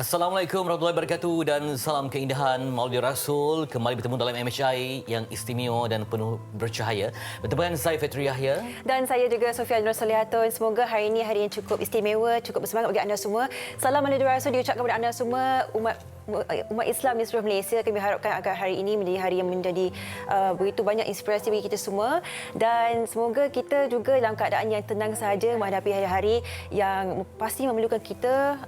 Assalamualaikum warahmatullahi wabarakatuh dan salam keindahan Maulid Rasul. Kembali bertemu dalam MHI yang istimewa dan penuh bercahaya. Bertemu dengan saya Fitri Yahya. Dan saya juga Sofia Nur Solihatun. Semoga hari ini hari yang cukup istimewa, cukup bersemangat bagi anda semua. Salam Maulid Rasul diucapkan kepada anda semua, umat Islam di seluruh Malaysia. Kami harapkan agar hari ini menjadi hari yang menjadi begitu banyak inspirasi bagi kita semua, dan semoga kita juga dalam keadaan yang tenang sahaja menghadapi hari-hari yang pasti memerlukan kita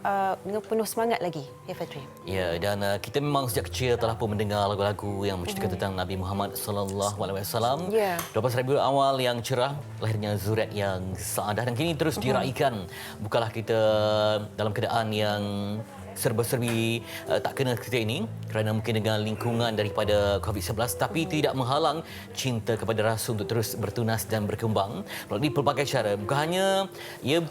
dengan penuh semangat lagi. Ya, Fitri. Ya, dan kita memang sejak kecil telah pun mendengar lagu-lagu yang menceritakan tentang Nabi Muhammad sallallahu alaihi wasallam. 12 Rabiul Awal yang cerah, lahirnya zuriat yang saadah, dan kini terus diraikan. Bukanlah kita dalam keadaan yang serba-serbi tak kena ketika ini kerana mungkin dengan lingkungan daripada COVID-19, tapi tidak menghalang cinta kepada Rasul untuk terus bertunas dan berkembang melalui pelbagai cara. Bukan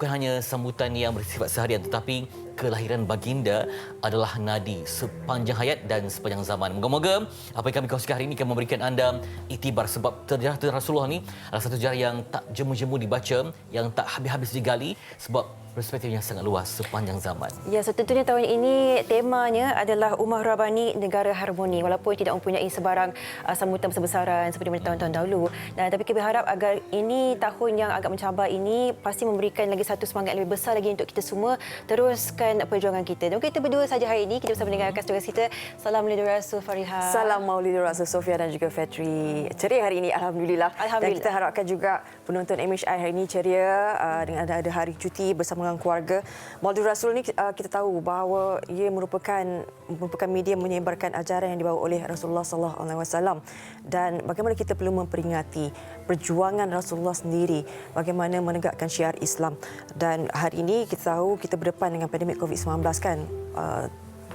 hanya sambutan yang bersifat seharian, tetapi kelahiran baginda adalah nadi sepanjang hayat dan sepanjang zaman. Moga-moga apa yang kami kongsikan hari ini akan memberikan anda iktibar, sebab sejarah Rasulullah ni adalah satu sejarah yang tak jemu-jemu dibaca, yang tak habis-habis digali, sebab perspektifnya sangat luas sepanjang zaman. Ya, so tentunya tahun ini temanya adalah Ummah Rabbani Negara Harmoni, walaupun tidak mempunyai sebarang sambutan besar-besaran seperti pada tahun-tahun dahulu. Dan tapi kami harap agar ini tahun yang agak mencabar ini pasti memberikan lagi satu semangat lebih besar lagi untuk kita semua teruskan perjuangan kita. Dan kita berdua saja hari ini, kita bersama mendengarkan tugas kita. Salam Maulid Rasul Fariha. Salam Maulid Rasul Sofia dan juga Fitri. Ceria hari ini, Alhamdulillah. Dan kita harapkan juga penonton MHI hari ini ceria dengan ada hari cuti bersama dengan keluarga. Maulid Rasul ni kita tahu bahawa ia merupakan media menyebarkan ajaran yang dibawa oleh Rasulullah sallallahu alaihi wasallam, dan bagaimana kita perlu memperingati perjuangan Rasulullah sendiri, bagaimana menegakkan syiar Islam. Dan hari ini kita tahu kita berdepan dengan pandemik COVID-19 kan.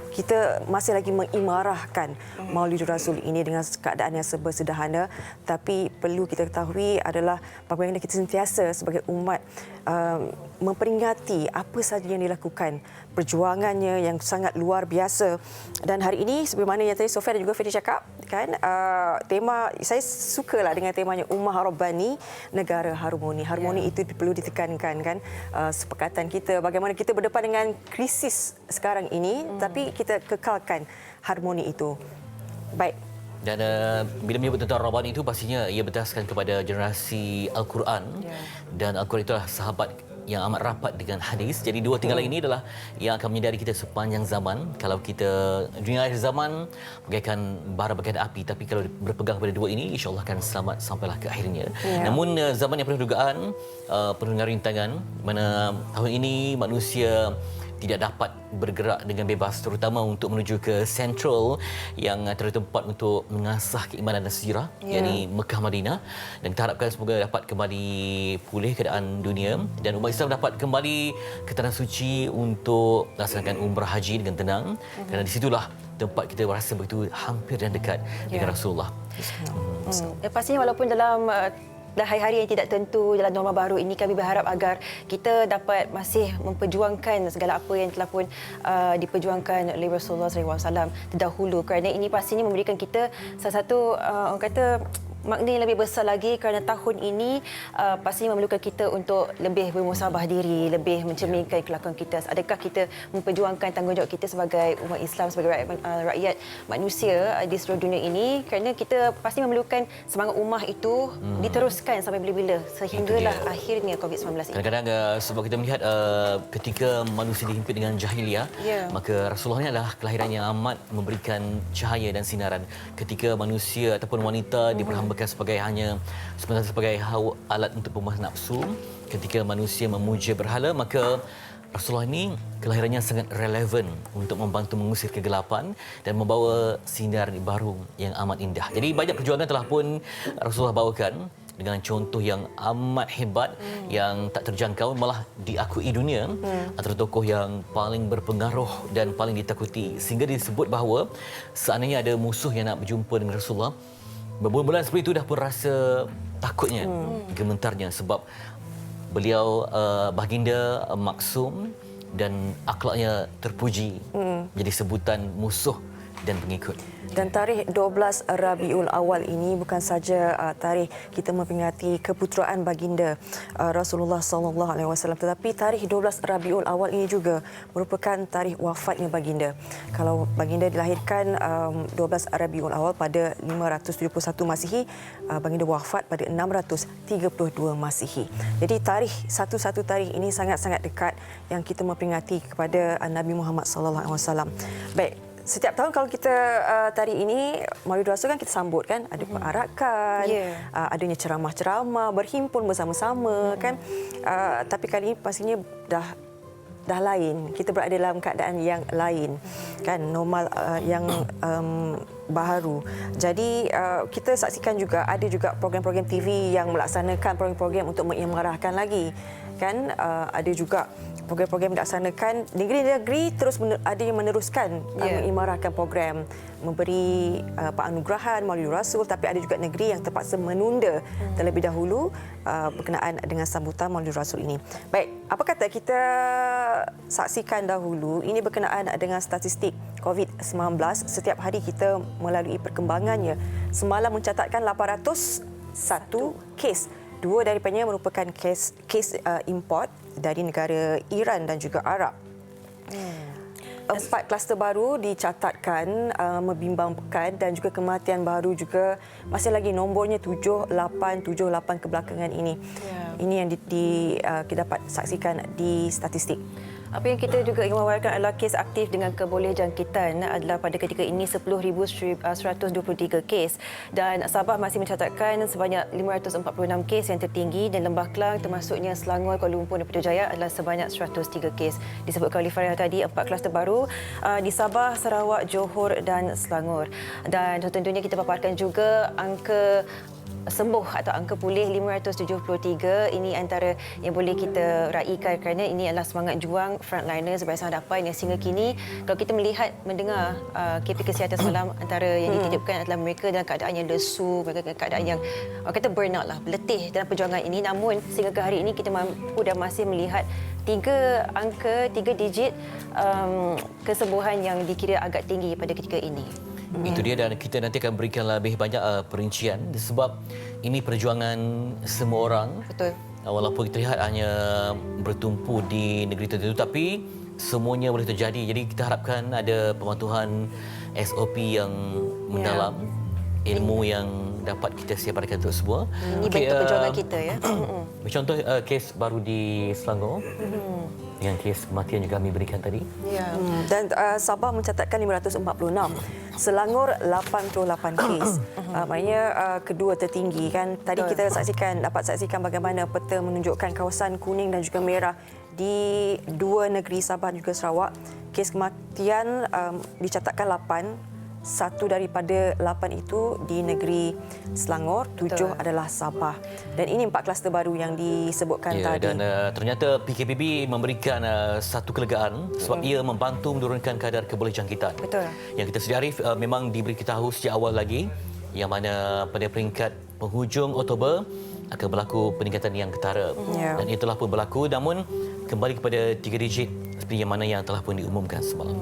Kita masih lagi mengimarahkan Maulid Rasul ini dengan keadaan yang serba sederhana, tapi perlu kita ketahui adalah bagaimana kita sentiasa sebagai umat memperingati apa sahaja yang dilakukan, perjuangannya yang sangat luar biasa. Dan hari ini, seperti mana yang tadi Sofia dan juga Fitri cakap, kan, tema saya sukalah dengan temanya Ummah Rabbani Negara Harmoni. Harmoni itu perlu ditekankan, kan, sepakatan kita bagaimana kita berdepan dengan krisis sekarang ini, tapi kita kekalkan harmoni itu. Baik. Dan bila menyebut tentang Rabbani itu, pastinya ia berasaskan kepada generasi Al-Quran. Dan Al-Quran itulah sahabat yang amat rapat dengan hadis. Jadi dua tinggalan ini adalah yang akan menyedari kita sepanjang zaman. Kalau kita dunia akhir zaman bagaikan bara bagaikan api, tapi kalau berpegang pada dua ini, insya-Allah akan selamat sampailah ke akhirnya. Namun zaman yang penuh dugaan, penuh dengan rintangan, mana tahun ini manusia tidak dapat bergerak dengan bebas, terutama untuk menuju ke Central yang tertempat untuk mengasah keimanan dan sejarah, yakni Mekah Madinah. Dan kita harapkan semoga dapat kembali pulih keadaan dunia dan umat Islam dapat kembali ke tanah suci untuk melaksanakan umrah haji dengan tenang, kerana di situlah tempat kita merasa begitu hampir dan dekat dengan Rasulullah. Pastinya walaupun dalam hari-hari yang tidak tentu dalam norma baru ini, kami berharap agar kita dapat masih memperjuangkan segala apa yang telah pun diperjuangkan oleh Rasulullah SAW terdahulu, kerana ini pastinya memberikan kita salah satu orang kata makna yang lebih besar lagi, kerana tahun ini pastinya memerlukan kita untuk lebih bermuhasabah diri, lebih mencerminkan kelakuan kita. Adakah kita memperjuangkan tanggungjawab kita sebagai umat Islam, sebagai rakyat manusia di seluruh dunia ini, kerana kita pasti memerlukan semangat ummah itu diteruskan sampai bila-bila sehinggalah akhirnya COVID-19 ini. Kadang-kadang sebab kita melihat ketika manusia dihimpit dengan jahiliah, maka Rasulullah ini adalah kelahiran yang amat memberikan cahaya dan sinaran. Ketika manusia ataupun wanita diperhambakan sebenarnya sebagai alat untuk pemuas nafsu, ketika manusia memuja berhala, maka Rasulullah ini kelahirannya sangat relevan untuk membantu mengusir kegelapan dan membawa sinar baru yang amat indah. Jadi banyak perjuangan telah pun Rasulullah bawakan dengan contoh yang amat hebat, yang tak terjangkau, malah diakui dunia antara tokoh yang paling berpengaruh dan paling ditakuti, sehingga disebut bahawa seandainya ada musuh yang nak berjumpa dengan Rasulullah, berbulan-bulan seperti itu dah pun rasa takutnya, gemetarnya, sebab beliau baginda maksum dan akhlaknya terpuji. Jadi sebutan musuh dan pengikut. Dan tarikh 12 Rabiul Awal ini bukan saja tarikh kita memperingati keputeraan baginda Rasulullah sallallahu alaihi wasallam, tetapi tarikh 12 Rabiul Awal ini juga merupakan tarikh wafatnya baginda. Kalau baginda dilahirkan 12 Rabiul Awal pada 571 Masihi, baginda wafat pada 632 Masihi. Jadi satu-satu tarikh ini sangat-sangat dekat yang kita memperingati kepada Nabi Muhammad sallallahu alaihi wasallam. Baik, setiap tahun kalau kita tarikh ini Maulid Rasul kan kita sambut kan, ada perarakan, adanya ceramah-ceramah, berhimpun bersama-sama kan. Tapi kali ini pastinya dah lain. Kita berada dalam keadaan yang lain kan, normal yang baharu. Jadi kita saksikan juga ada juga program-program TV yang melaksanakan program-program untuk mengimarahkan lagi kan. Ada juga program-program dilaksanakan, negeri-negeri terus ada yang meneruskan mengimarahkan program, memberi penganugerahan Maulid Rasul, tapi ada juga negeri yang terpaksa menunda terlebih dahulu berkenaan dengan sambutan Maulid Rasul ini. Baik, apa kata kita saksikan dahulu ini berkenaan dengan statistik COVID-19. Setiap hari kita melalui perkembangannya. Semalam mencatatkan 801 kes. Dua daripadanya merupakan kes import dari negara Iran dan juga Arab. 4 kluster baru dicatatkan membimbangkan, dan juga kematian baru juga masih lagi nombornya 7878 kebelakangan ini. Ini yang kita dapat saksikan di statistik. Apa yang kita juga ingin mewawarkan adalah kes aktif dengan kebolehjangkitan adalah pada ketika ini 10,123 kes, dan Sabah masih mencatatkan sebanyak 546 kes yang tertinggi, dan Lembah Kelang termasuknya Selangor, Kuala Lumpur dan Putrajaya adalah sebanyak 103 kes. Disebutkan oleh Faria tadi 4 kluster baru di Sabah, Sarawak, Johor dan Selangor. Dan tentunya kita paparkan juga angka sembuh atau angka pulih 573. Ini antara yang boleh kita raikan kerana ini adalah semangat juang frontliners Barisan Hadapan yang sehingga kini kalau kita mendengar KP Kesihatan semalam, antara yang dititipkan adalah mereka dalam keadaan yang lesu, mereka dalam keadaan yang orang kata burnout lah, letih dalam perjuangan ini. Namun sehingga ke hari ini kita mampu dan masih melihat 3 digit kesembuhan yang dikira agak tinggi pada ketika ini. Itu dia, dan kita nanti akan berikan lebih banyak perincian sebab ini perjuangan semua orang. Betul. Walaupun kita lihat hanya bertumpu di negeri tertentu, tapi semuanya boleh terjadi. Jadi kita harapkan ada pematuhan SOP yang mendalam, ilmu yang dapat kita siapkan untuk semua. Ini bentuk perjuangan kita ya. Contoh kes baru di Selangor. Dengan kes kematian juga kami berikan tadi. Dan Sabah mencatatkan 546, Selangor 88 kes. Maknanya kedua tertinggi kan. Tadi kita dapat saksikan bagaimana peta menunjukkan kawasan kuning dan juga merah di dua negeri Sabah dan juga Sarawak. Kes kematian dicatatkan 8. Satu daripada 8 itu di negeri Selangor, 7 adalah Sabah. Dan ini 4 kluster baru yang disebutkan tadi. Dan ternyata PKPB memberikan satu kelegaan sebab ia membantu menurunkan kadar kebolehjangkitan. Betul. Yang kita sedari memang diberitahu sejak awal lagi, yang mana pada peringkat penghujung Oktober akan berlaku peningkatan yang ketara. Dan itulah pun berlaku, namun kembali kepada 3 digit seperti yang mana yang telah pun diumumkan semalam.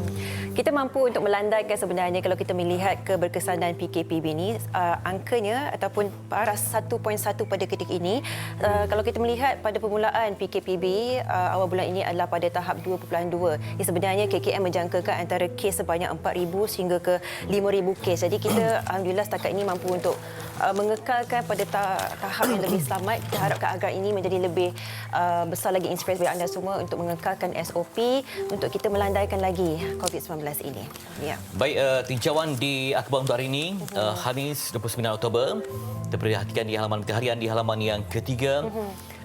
Kita mampu untuk melandaikan sebenarnya kalau kita melihat keberkesanan PKPB ini, angkanya ataupun paras 1.1 pada ketika ini. Kalau kita melihat pada permulaan PKPB awal bulan ini adalah pada tahap 2.2. Sebenarnya KKM menjangkakan antara kes sebanyak 4,000 sehingga ke 5,000 kes. Jadi kita alhamdulillah setakat ini mampu untuk mengekalkan pada tahap yang lebih selamat. Kita harapkan agar ini menjadi lebih besar lagi inspirasi bagi anda semua untuk mengekalkan SOP untuk kita melandaikan lagi COVID-19 ini. Baik, tinjauan di akhbar untuk hari ini, Khamis 29 Oktober. Terperhatikan di halaman harian di halaman yang ketiga.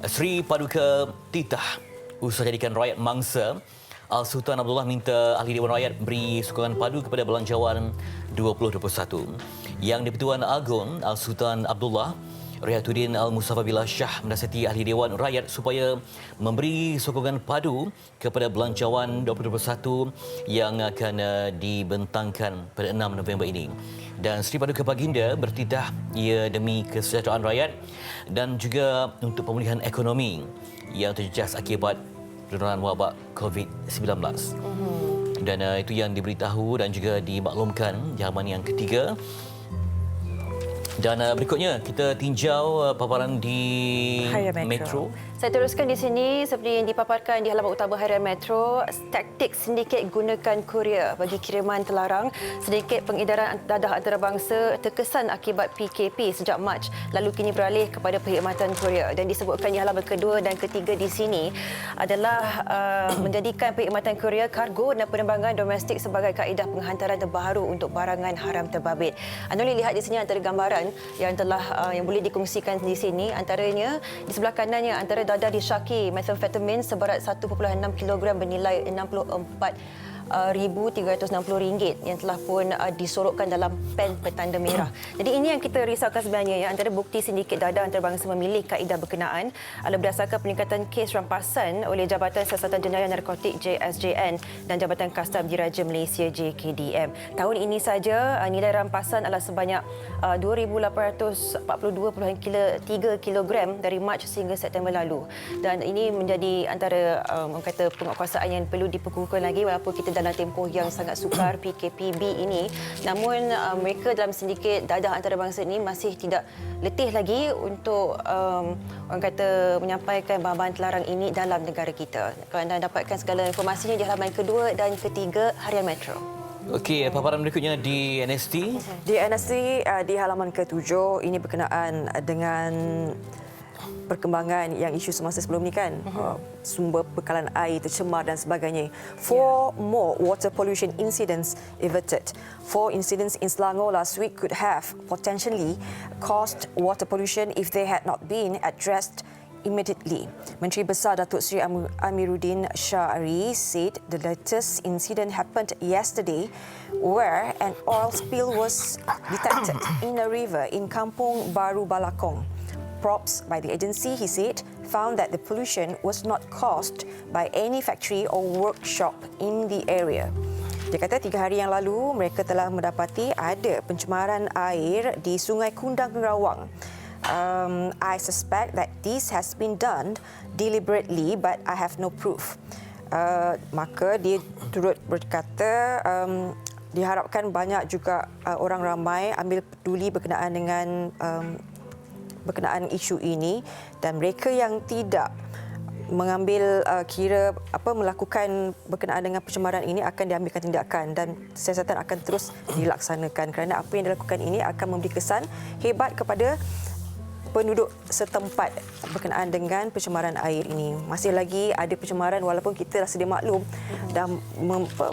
Sri Paduka Titah usaha jadikan rakyat mangsa. Al-Sultan Abdullah minta Ahli Dewan Rakyat beri sokongan padu kepada Belanjawan 2021. Yang di-Pertuan Agong Al-Sultan Abdullah Riyatuddin Al-Mustafa Billah Shah menasihati Ahli Dewan Rakyat supaya memberi sokongan padu kepada Belanjawan 2021 yang akan dibentangkan pada 6 November ini. Dan Sri Paduka Baginda bertitah ia demi kesejahteraan rakyat dan juga untuk pemulihan ekonomi yang terjejas akibat penularan wabak COVID-19. Dan itu yang diberitahu dan juga dimaklumkan di halaman yang ketiga. Dan berikutnya kita tinjau paparan di Harian Metro. Saya teruskan di sini seperti yang dipaparkan di halaman utama Harian Metro, taktik sindiket gunakan kurier bagi kiriman terlarang. Sedikit pengedaran dadah antarabangsa terkesan akibat PKP sejak Mac, lalu kini beralih kepada perkhidmatan kurier. Dan disebutkan di halaman kedua dan ketiga di sini adalah menjadikan perkhidmatan kurier, kargo dan penerbangan domestik sebagai kaedah penghantaran terbaru untuk barangan haram terbabit. Anda boleh lihat di sini antara gambaran yang telah yang boleh dikongsikan di sini, antaranya di sebelah kanannya antara dadah disyaki methamphetamine seberat 1.6 kg bernilai RM64,360 yang telah pun disorokkan dalam pen bertanda merah. Jadi ini yang kita risaukan sebenarnya, ya, antara bukti sindiket dadah antarabangsa memilih kaedah berkenaan adalah berdasarkan peningkatan kes rampasan oleh Jabatan Siasatan Jenayah Narkotik JSJN dan Jabatan Kastam Diraja Malaysia JKDM. Tahun ini saja nilai rampasan adalah sebanyak 2,842.3 kg dari Mac sehingga September lalu. Dan ini menjadi antara orang kata penguatkuasaan yang perlu diperkukuhkan lagi, walaupun kita dalam tempoh yang sangat sukar PKPB ini. Namun mereka dalam sindiket dadah antarabangsa ini masih tidak letih lagi untuk orang kata menyampaikan bahan-bahan terlarang ini dalam negara kita. Kalau anda dapatkan segala informasinya di halaman kedua dan ketiga Harian Metro. Okey, paparan berikutnya di NST. Di NST di halaman ke-7 ini berkenaan dengan perkembangan yang isu semasa sebelum ni kan, sumber bekalan air tercemar dan sebagainya. 4 more water pollution incidents averted. 4 incidents in Selangor last week could have potentially caused water pollution if they had not been addressed immediately. Menteri Besar Datuk Seri Amiruddin Syari said the latest incident happened yesterday where an oil spill was detected in a river in Kampung Baru Balakong. Props by the agency, he said, found that the pollution was not caused by any factory or workshop in the area. Dia kata 3 hari yang lalu mereka telah mendapati ada pencemaran air di Sungai Kundang Kerawang. I suspect that this has been done deliberately, but I have no proof. Maka dia turut berkata diharapkan banyak juga orang ramai ambil peduli berkenaan dengan berkenaan isu ini, dan mereka yang tidak mengambil melakukan berkenaan dengan pencemaran ini akan diambilkan tindakan dan siasatan akan terus dilaksanakan, kerana apa yang dilakukan ini akan memberi kesan hebat kepada penduduk setempat berkenaan dengan pencemaran air ini. Masih lagi ada pencemaran walaupun kita dah sedia maklum dan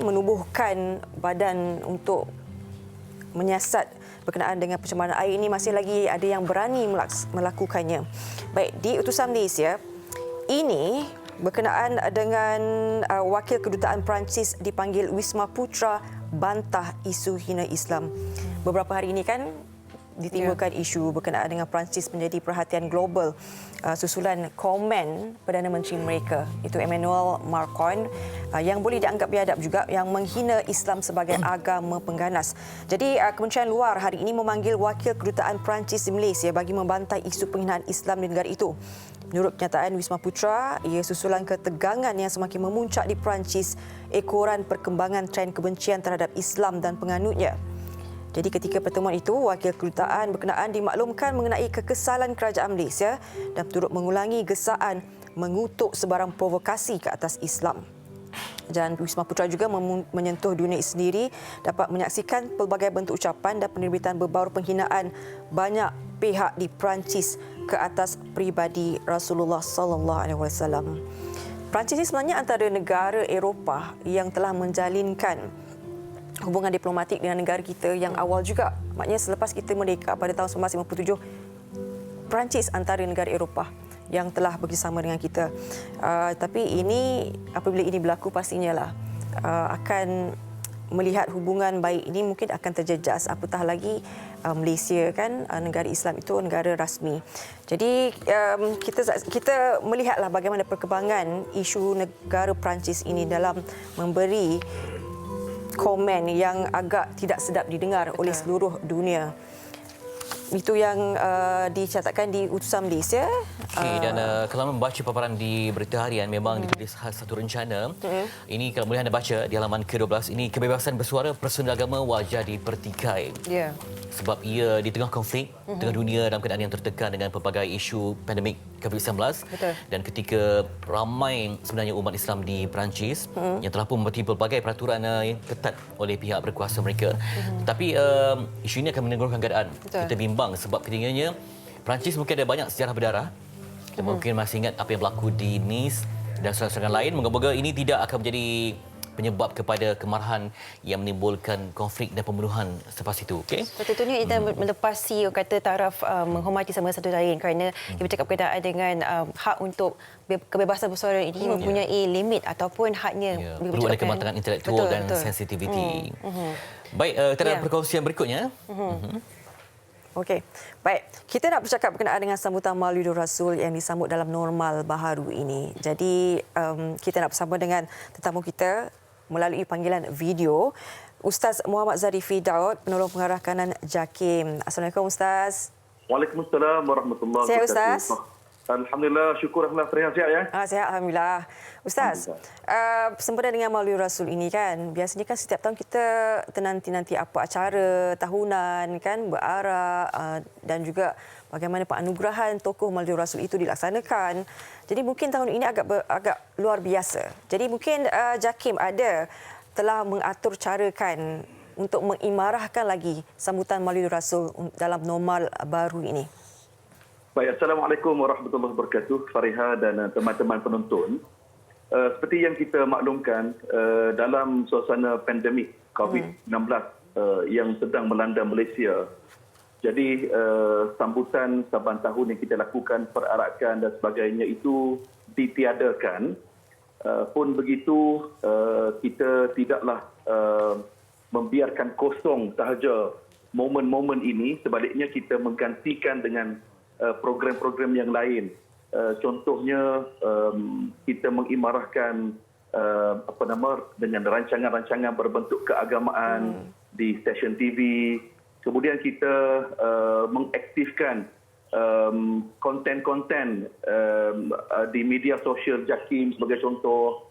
menubuhkan badan untuk menyiasat berkenaan dengan pencemaran air ini, masih lagi ada yang berani melakukannya. Baik, di utusan Malaysia ini berkenaan dengan wakil kedutaan Perancis dipanggil Wisma Putra bantah isu hina Islam. Beberapa hari ini kan ditimbulkan isu berkenaan dengan Perancis menjadi perhatian global susulan komen Perdana Menteri mereka, itu Emmanuel Macron, yang boleh dianggap biadab juga, yang menghina Islam sebagai agama pengganas. Jadi Kementerian Luar hari ini memanggil wakil kedutaan Perancis di Malaysia bagi membantah isu penghinaan Islam di negara itu. Menurut kenyataan Wisma Putra, ia susulan ketegangan yang semakin memuncak di Perancis, ekoran perkembangan tren kebencian terhadap Islam dan penganutnya. Jadi ketika pertemuan itu, wakil kedutaan berkenaan dimaklumkan mengenai kekesalan kerajaan Malaysia dan turut mengulangi gesaan mengutuk sebarang provokasi ke atas Islam. Dan Wisma Putra juga menyentuh dunia sendiri dapat menyaksikan pelbagai bentuk ucapan dan penerbitan berbaur penghinaan banyak pihak di Perancis ke atas peribadi Rasulullah sallallahu alaihi wasallam. Perancis ini sebenarnya antara negara Eropah yang telah menjalinkan hubungan diplomatik dengan negara kita yang awal juga. Maknanya selepas kita merdeka pada tahun 1957, Perancis antara negara Eropah yang telah bekerjasama dengan kita. Tapi ini, apabila ini berlaku, pastinya lah akan melihat hubungan baik ini mungkin akan terjejas, apatah lagi Malaysia kan negara Islam itu negara rasmi. Jadi kita melihatlah bagaimana perkembangan isu negara Perancis ini dalam memberi komen yang agak tidak sedap didengar oleh seluruh dunia. Itu yang dicatatkan di Utusan Malaysia. Okey, dan kalau membaca paparan di Berita Harian memang ditulis satu rencana. Ini kalau boleh anda baca di halaman ke-12, ini kebebasan bersuara personel agama wajar dipertikai. Ya. Sebab ia di tengah konflik, tengah dunia dalam keadaan yang tertekan dengan pelbagai isu pandemik COVID-19. Betul. Dan ketika ramai sebenarnya umat Islam di Perancis yang telah pun mematuhi pelbagai peraturan yang ketat oleh pihak berkuasa mereka. Tapi isu ini akan menengurkan keadaan. Betul. Kita bimbang sebab ketinggiannya Perancis mungkin ada banyak sejarah berdarah. Kita mungkin masih ingat apa yang berlaku di Nice dan serangan-serangan lain. Moga-moga ini tidak akan menjadi penyebab kepada kemarahan yang menimbulkan konflik dan pembunuhan selepas itu. Okey? Sepatutnya kita melepasi kata taraf menghormati sama satu lain kerana kita bercakap berkaitan dengan hak untuk kebebasan bersuara ini mempunyai limit ataupun haknya. Perlu ada kematangan intelektual dan sensitiviti. Baik, kita ada perkongsian berikutnya. Okey. Baik, kita nak bercakap berkenaan dengan sambutan Maulidur Rasul yang disambut dalam normal baharu ini. Jadi, kita nak bersama dengan tetamu kita melalui panggilan video, Ustaz Muhammad Zarifi Daud, penolong pengarah kanan JAKIM. Assalamualaikum Ustaz. Waalaikumsalam warahmatullahi wabarakatuh. Sihat Ustaz? Alhamdulillah, syukur Alhamdulillah, Fariha sihat ya? Sihat Alhamdulillah. Ustaz, sempena dengan Maulid Rasul ini kan, biasanya kan setiap tahun kita tenanti-nanti apa acara tahunan kan, berarak dan juga bagaimana penganugerahan tokoh Maulid Rasul itu dilaksanakan. Jadi mungkin tahun ini agak luar biasa. Jadi mungkin JAKIM telah mengatur carakan untuk mengimarahkan lagi sambutan Maulid Rasul dalam normal baru ini. Baik, Assalamualaikum warahmatullahi wabarakatuh, Fariha dan teman-teman penonton. Seperti yang kita maklumkan, dalam suasana pandemik COVID-19 yang sedang melanda Malaysia, jadi sambutan saban tahun yang kita lakukan, perarakan dan sebagainya itu ditiadakan. Pun begitu, kita tidaklah membiarkan kosong sahaja momen-momen ini, sebaliknya kita menggantikan dengan program-program yang lain. Contohnya kita mengimarahkan dengan rancangan-rancangan berbentuk keagamaan di stesen TV. Kemudian kita mengaktifkan konten-konten di media sosial JAKIM sebagai contoh.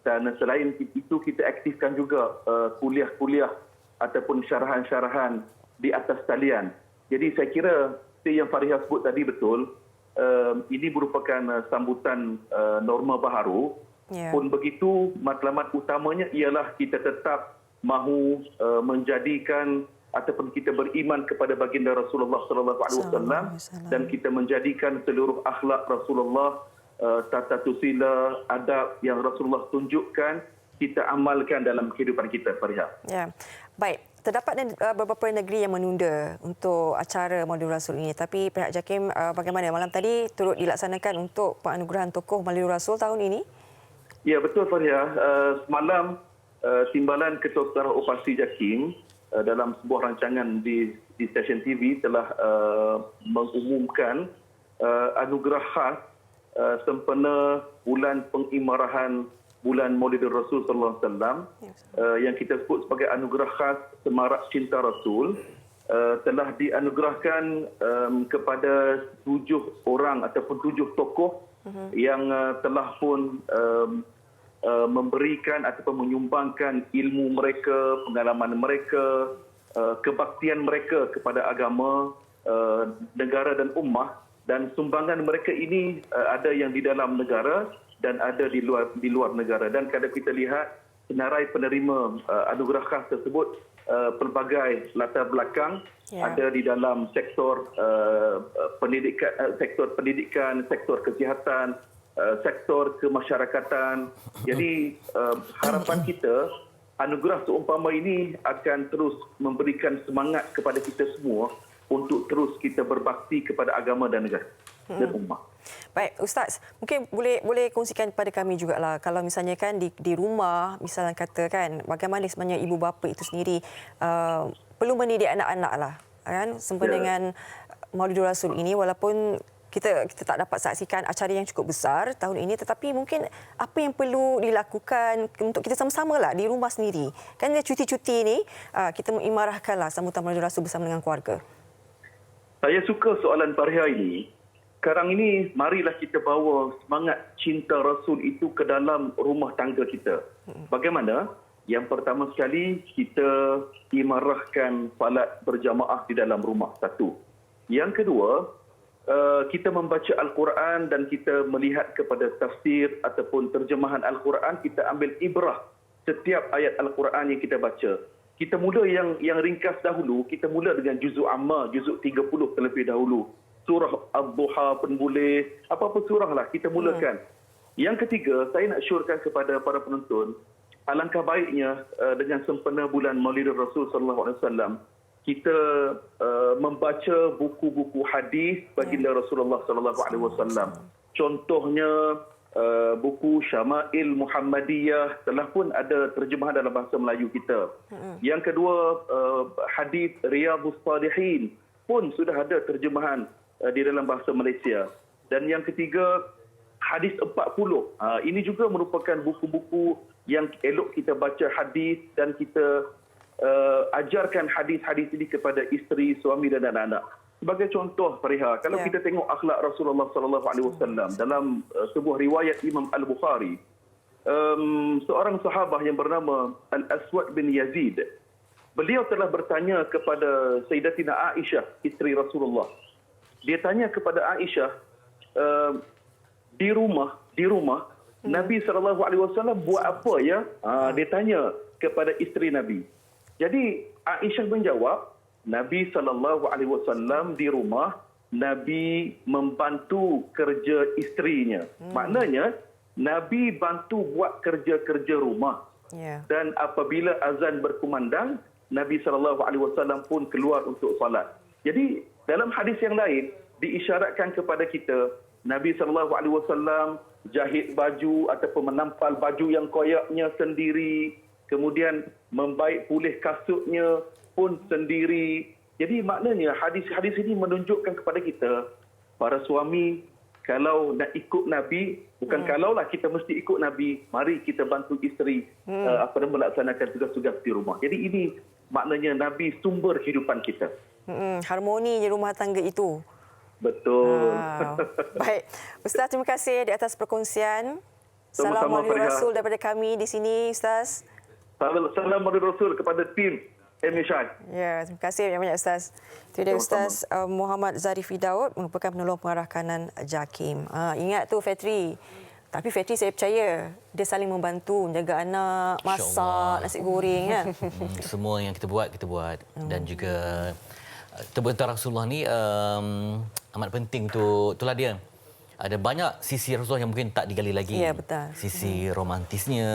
Dan selain itu kita aktifkan juga kuliah-kuliah ataupun syarahan-syarahan di atas talian. Jadi saya kira seperti yang Fariha sebut tadi betul, ini merupakan sambutan norma baharu. Pun begitu, matlamat utamanya ialah kita tetap mahu menjadikan ataupun kita beriman kepada baginda Rasulullah SAW dan kita menjadikan seluruh akhlak Rasulullah, tata tusila, adab yang Rasulullah tunjukkan, kita amalkan dalam kehidupan kita, Fariha. Ya, baik. Terdapat beberapa negeri yang menunda untuk acara Maulid Rasul ini. Tapi pihak JAKIM bagaimana? Malam tadi turut dilaksanakan untuk penganugerahan tokoh Maulid Rasul tahun ini? Ya, betul Fariha. Semalam Timbalan Ketua Setara Operasi JAKIM dalam sebuah rancangan di stesen TV telah mengumumkan anugerah khas sempena bulan pengimarahan bulan Maulidur Rasul sallallahu alaihi wasallam yang kita sebut sebagai anugerah khas Semarak Cinta Rasul, telah dianugerahkan kepada 7 orang ataupun 7 tokoh yang telah pun memberikan ataupun menyumbangkan ilmu mereka, pengalaman mereka, kebaktian mereka kepada agama, negara dan ummah. Dan sumbangan mereka ini ada yang di dalam negara dan ada di luar negara. Dan kalau kita lihat senarai penerima anugerah khas tersebut pelbagai latar belakang, ada di dalam sektor pendidikan, sektor kesihatan, sektor kemasyarakatan. Jadi harapan kita anugerah seumpama ini akan terus memberikan semangat kepada kita semua untuk terus kita berbakti kepada agama dan negara dan ummah. Baik, Ustaz, mungkin boleh kongsikan kepada kami jugalah, kalau misalnya kan di rumah, misalnya katakan bagaimana sebenarnya ibu bapa itu sendiri perlu mendidik anak-anak lah, kan, sempena dengan Maulid Rasul ini, walaupun kita tak dapat saksikan acara yang cukup besar tahun ini, tetapi mungkin apa yang perlu dilakukan untuk kita sama-sama lah di rumah sendiri. Kan dia cuti-cuti ni, kita mengimarahkanlah sambutan Maulid Rasul bersama dengan keluarga. Saya suka soalan Fariha ini. Sekarang ini, marilah kita bawa semangat cinta Rasul itu ke dalam rumah tangga kita. Bagaimana? Yang pertama sekali, kita imarahkan salat berjamaah di dalam rumah. Satu. Yang kedua, kita membaca Al-Quran dan kita melihat kepada tafsir ataupun terjemahan Al-Quran, kita ambil ibrah setiap ayat Al-Quran yang kita baca. Kita mula yang ringkas dahulu, kita mula dengan juzuk amma, juzuk 30 terlebih dahulu. Surah Ad-Duha pun boleh, apa-apa surah lah kita mulakan. Yang ketiga, saya nak syorkan kepada para penonton, alangkah baiknya dengan sempena bulan Maulid Rasul sallallahu alaihi wasallam, kita membaca buku-buku hadis baginda Rasulullah sallallahu alaihi wasallam. Contohnya buku Syama'il Muhammadiyah telah pun ada terjemahan dalam bahasa Melayu kita. Yang kedua, hadis Riyadhus Salihin pun sudah ada terjemahan di dalam bahasa Malaysia. Dan yang ketiga, hadis 40. Ini juga merupakan buku-buku yang elok kita baca hadis dan kita ajarkan hadis-hadis ini kepada isteri, suami dan anak-anak. Sebagai contoh, Fariha, kalau kita tengok akhlak Rasulullah sallallahu alaihi wasallam dalam sebuah riwayat Imam Al-Bukhari, seorang sahabah yang bernama Al-Aswad bin Yazid, beliau telah bertanya kepada Sayyidatina Aisyah, isteri Rasulullah. Dia tanya kepada Aisyah, di rumah Nabi SAW buat apa ya? Dia tanya kepada isteri Nabi. Jadi Aisyah menjawab, Nabi SAW di rumah, Nabi membantu kerja isterinya. Maknanya Nabi bantu buat kerja-kerja rumah. Dan apabila azan berkumandang, Nabi SAW pun keluar untuk salat. Jadi dalam hadis yang lain diisyaratkan kepada kita, Nabi SAW jahit baju ataupun menampal baju yang koyaknya sendiri, kemudian membaik pulih kasutnya pun sendiri. Jadi maknanya hadis-hadis ini menunjukkan kepada kita, para suami, kalau nak ikut Nabi, bukan kalaulah kita mesti ikut Nabi, mari kita bantu isteri melaksanakan tugas-tugas di rumah. Jadi ini maknanya Nabi sumber kehidupan kita. Harmoni rumah tangga itu. Betul. Baik. Ustaz, terima kasih di atas perkongsian. Salam Maulid Rasul daripada kami di sini, Ustaz. Salam Maulid Rasul kepada tim MHI. Ya, terima kasih banyak-banyak, Ustaz. Itu dia Ustaz Muhammad Zarifi Daud, merupakan penolong pengarah kanan JAKIM. Ingat tu, Fetri. Tapi Fetri, saya percaya dia saling membantu menjaga anak, masak, nasi goreng. Ya? Semua yang kita buat. Dan juga tentang Rasulullah ni amat penting untuk itulah dia. Ada banyak sisi Rasulullah yang mungkin tak digali lagi. Ya, betul. Sisi romantisnya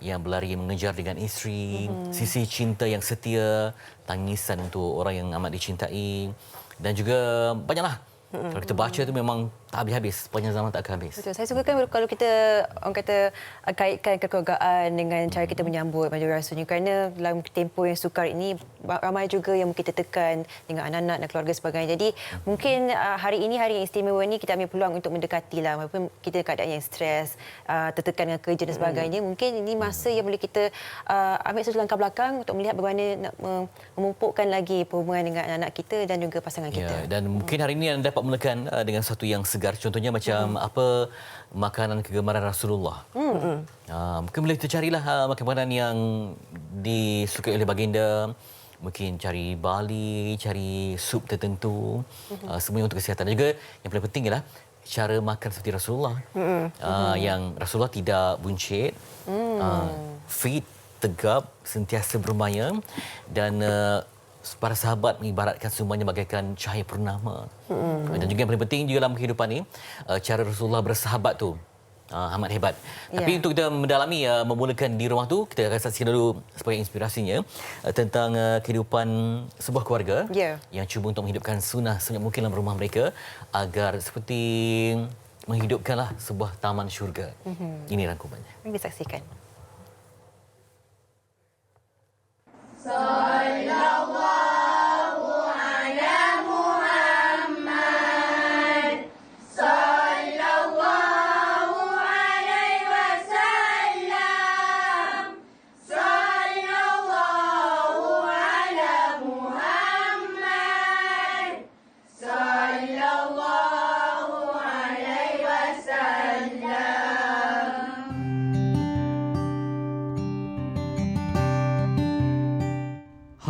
yang berlari mengejar dengan isteri, sisi cinta yang setia, tangisan untuk orang yang amat dicintai, dan juga banyaklah. Kalau kita baca tu memang tak habis-habis, sepanjang zaman tak akan habis. Betul. Saya suka kan kalau kita orang kata kaitkan kekeluargaan dengan cara kita menyambut Maulid Rasul ni, kerana dalam tempoh yang sukar ini ramai juga yang kita tekan dengan anak-anak dan keluarga sebagainya. Jadi mungkin hari ini, hari yang istimewa ni, kita ambil peluang untuk mendekatilah, walaupun kita keadaan yang stres, tertekan dengan kerja dan sebagainya. Mungkin ini masa yang boleh kita ambil satu langkah belakang untuk melihat bagaimana nak memupukkan lagi perhubungan dengan anak-anak kita dan juga pasangan kita. Dan mungkin hari ini anda dapat mulakan dengan satu yang segar. Contohnya macam apa makanan kegemaran Rasulullah. Mungkin boleh kita carilah makanan yang disukai oleh baginda. Mungkin cari barley, cari sup tertentu. Semuanya untuk kesihatan. Dan juga yang paling penting ialah cara makan seperti Rasulullah. Yang Rasulullah tidak buncit, fit, tegap, sentiasa bermaya, dan para sahabat mengibaratkan semuanya bagaikan cahaya purnama. Dan juga yang paling penting juga dalam kehidupan ni, cara Rasulullah bersahabat tu amat hebat. Tapi untuk kita mendalami, memulakan di rumah tu, kita akan saksikan dulu sebagai inspirasinya tentang kehidupan sebuah keluarga yang cuba untuk menghidupkan sunnah sebanyak mungkin dalam rumah mereka agar seperti menghidupkanlah sebuah taman syurga. Ini rangkumannya. Mari kita saksikan.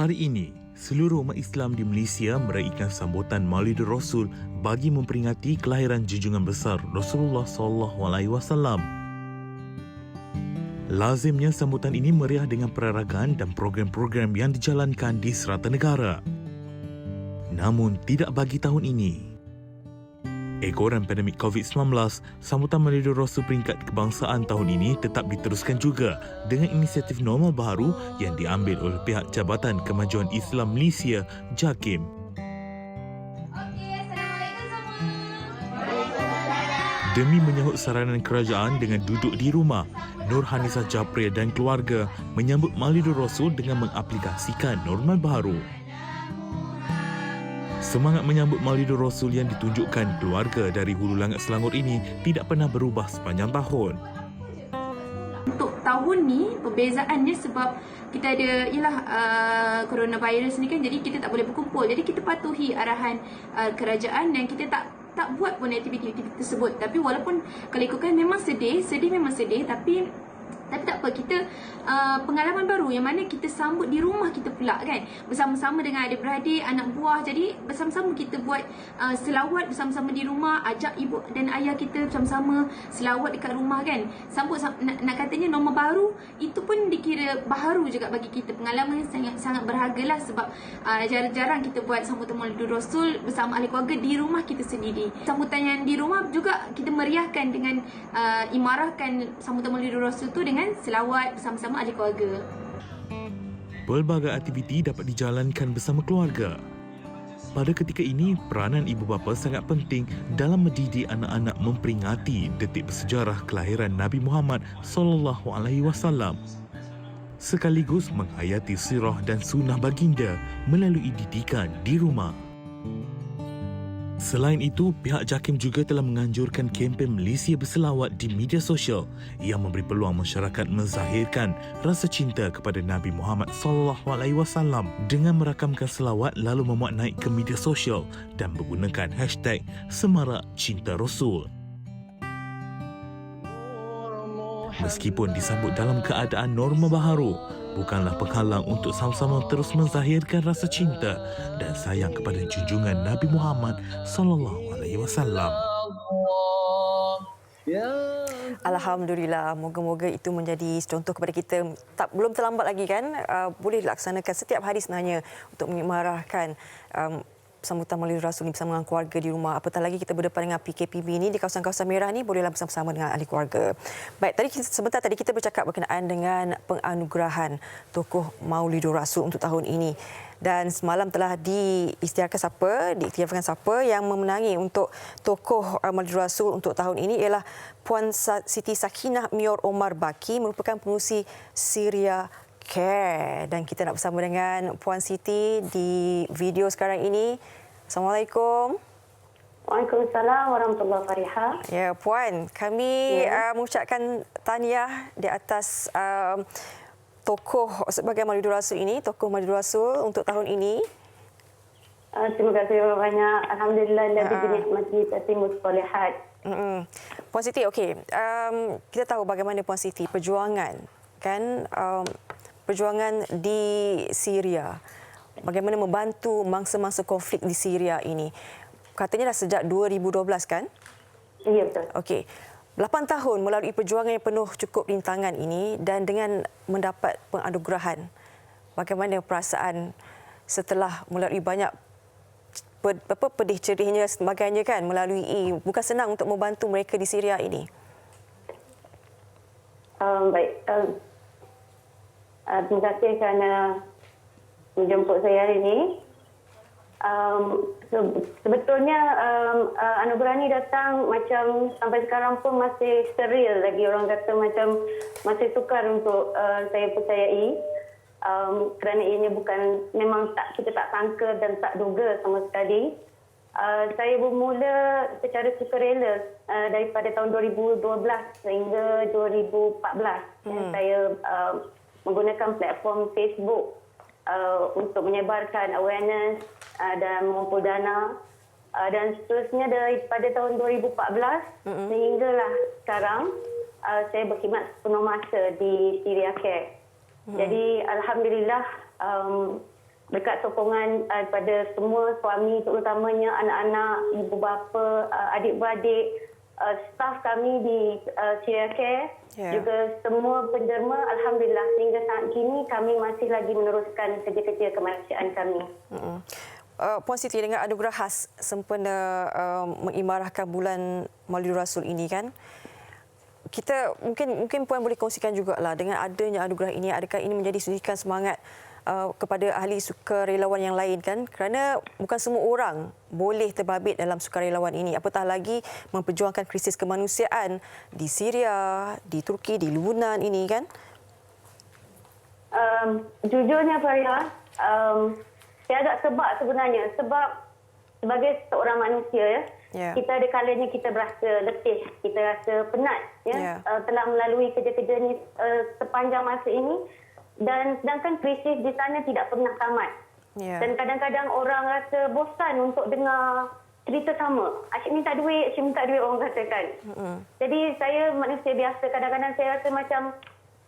Hari ini, seluruh umat Islam di Malaysia meraihkan sambutan Maulidur Rasul bagi memperingati kelahiran junjungan besar Rasulullah SAW. Lazimnya sambutan ini meriah dengan perarakan dan program-program yang dijalankan di serata negara. Namun tidak bagi tahun ini. Ekoran pandemik COVID-19, sambutan Maulidur Rasul peringkat kebangsaan tahun ini tetap diteruskan juga dengan inisiatif normal baru yang diambil oleh pihak Jabatan Kemajuan Islam Malaysia, JAKIM. Demi menyahut saranan kerajaan dengan duduk di rumah, Nur Hanisah Japril dan keluarga menyambut Maulidur Rasul dengan mengaplikasikan normal baru. Semangat menyambut Maulidur Rasul yang ditunjukkan keluarga dari Hulu Langat Selangor ini tidak pernah berubah sepanjang tahun. Untuk tahun ni perbezaannya sebab kita ada coronavirus ni kan, jadi kita tak boleh berkumpul. Jadi kita patuhi arahan kerajaan dan kita tak buat pun aktiviti tersebut. Tapi walaupun kalau ikutkan memang sedih memang sedih, tapi tak apa, kita pengalaman baru yang mana kita sambut di rumah kita pula kan, bersama-sama dengan adik-beradik, anak buah. Jadi bersama-sama kita buat selawat bersama-sama di rumah, ajak ibu dan ayah kita bersama-sama selawat dekat rumah kan. Sambut nak katanya norma baru, itu pun dikira baharu juga bagi kita. Pengalaman yang sangat berhargalah sebab jarang-jarang kita buat sambutan Maulidur Rasul bersama ahli keluarga di rumah kita sendiri. Sambutan yang di rumah juga kita meriahkan dengan imarahkan sambutan Maulidur Rasul tu dengan selawat bersama-sama ahli keluarga. Pelbagai aktiviti dapat dijalankan bersama keluarga. Pada ketika ini, peranan ibu bapa sangat penting dalam mendidik anak-anak memperingati detik bersejarah kelahiran Nabi Muhammad SAW, sekaligus menghayati sirah dan sunnah baginda melalui didikan di rumah. Selain itu, pihak JAKIM juga telah menganjurkan kempen Malaysia berselawat di media sosial yang memberi peluang masyarakat menzahirkan rasa cinta kepada Nabi Muhammad SAW dengan merakamkan selawat lalu memuat naik ke media sosial dan menggunakan hashtag Semarak Cinta Rasul. Meskipun disambut dalam keadaan norma baharu, bukanlah penghalang untuk sama-sama terus menzahirkan rasa cinta dan sayang kepada junjungan Nabi Muhammad SAW. Alhamdulillah, moga-moga itu menjadi contoh kepada kita. Belum terlambat lagi kan, boleh dilaksanakan setiap hari sebenarnya untuk mengimarahkan sambutan Maulidur Rasul ni bersama dengan keluarga di rumah. Apatah lagi kita berdepan dengan PKPB ni di kawasan-kawasan merah ni, bolehlah bersama-sama dengan ahli keluarga. Baik, sebentar tadi kita bercakap berkenaan dengan penganugerahan tokoh Maulidur Rasul untuk tahun ini. Dan semalam telah diiktiharkan siapa yang memenangi untuk tokoh Maulidur Rasul untuk tahun ini ialah Puan Siti Sakinah Mior Omar Baki, merupakan pengurusi Syria Care. Dan kita nak bersama dengan Puan Siti di video sekarang ini. Assalamualaikum. Waalaikumsalam warahmatullahi wabarakatuh. Ya, Puan, kami mengucapkan tahniah di atas tokoh sebagai Maulidur Rasul ini, tokoh Maulidur Rasul untuk tahun ini. Terima kasih banyak. Alhamdulillah Nabi binikmati tatimmus solihat. Puan Siti, okey. Kita tahu bagaimana Puan Siti perjuangan kan, perjuangan di Syria. Bagaimana membantu mangsa-mangsa konflik di Syria ini. Katanya dah sejak 2012 kan? Ya, betul. Okey. 8 tahun melalui perjuangan yang penuh cukup rintangan ini dan dengan mendapat penganugerahan. Bagaimana perasaan setelah melalui banyak pedih cerihnya sebagainya kan, melalui bukan senang untuk membantu mereka di Syria ini. Baik. Terima kasih kerana menjemput saya hari ini. Sebetulnya anugerah ini datang macam sampai sekarang pun masih steril lagi, orang kata macam masih sukar untuk saya percayai, kerana ianya bukan, memang kita tak sangka dan tak duga sama sekali. Saya bermula secara sukarela daripada tahun 2012 sehingga 2014. Saya menggunakan platform Facebook untuk menyebarkan awareness dan mengumpul dana dan seterusnya daripada tahun 2014 sehinggalah sekarang saya berkhidmat sepenuh masa di Syria Care. Jadi alhamdulillah berkat sokongan daripada semua suami, terutamanya anak-anak, ibu bapa, adik-beradik, staf kami di Syria Care, juga semua penderma, alhamdulillah sehingga saat kini kami masih lagi meneruskan kerja-kerja kemanusiaan kami. Puan Siti, dengan anugerah khas sempena mengimarahkan bulan Maulid Rasul ini kan, kita mungkin Puan boleh kongsikan jugalah dengan adanya anugerah ini, adakah ini menjadi suntikan semangat kepada ahli sukarelawan yang lain kan, kerana bukan semua orang boleh terbabit dalam sukarelawan ini, apatah lagi memperjuangkan krisis kemanusiaan di Syria, di Turki, di Lebanon ini kan. Jujurnya Faria, saya agak sebab sebenarnya, sebab sebagai seorang manusia kita ada kalanya kita berasa letih, kita rasa penat telah melalui kerja-kerja ni sepanjang masa ini. Dan sedangkan krisis di sana tidak pernah tamat. Dan kadang-kadang orang rasa bosan untuk dengar cerita sama. Asyik minta duit, orang katakan. Jadi saya manusia biasa, kadang-kadang saya rasa macam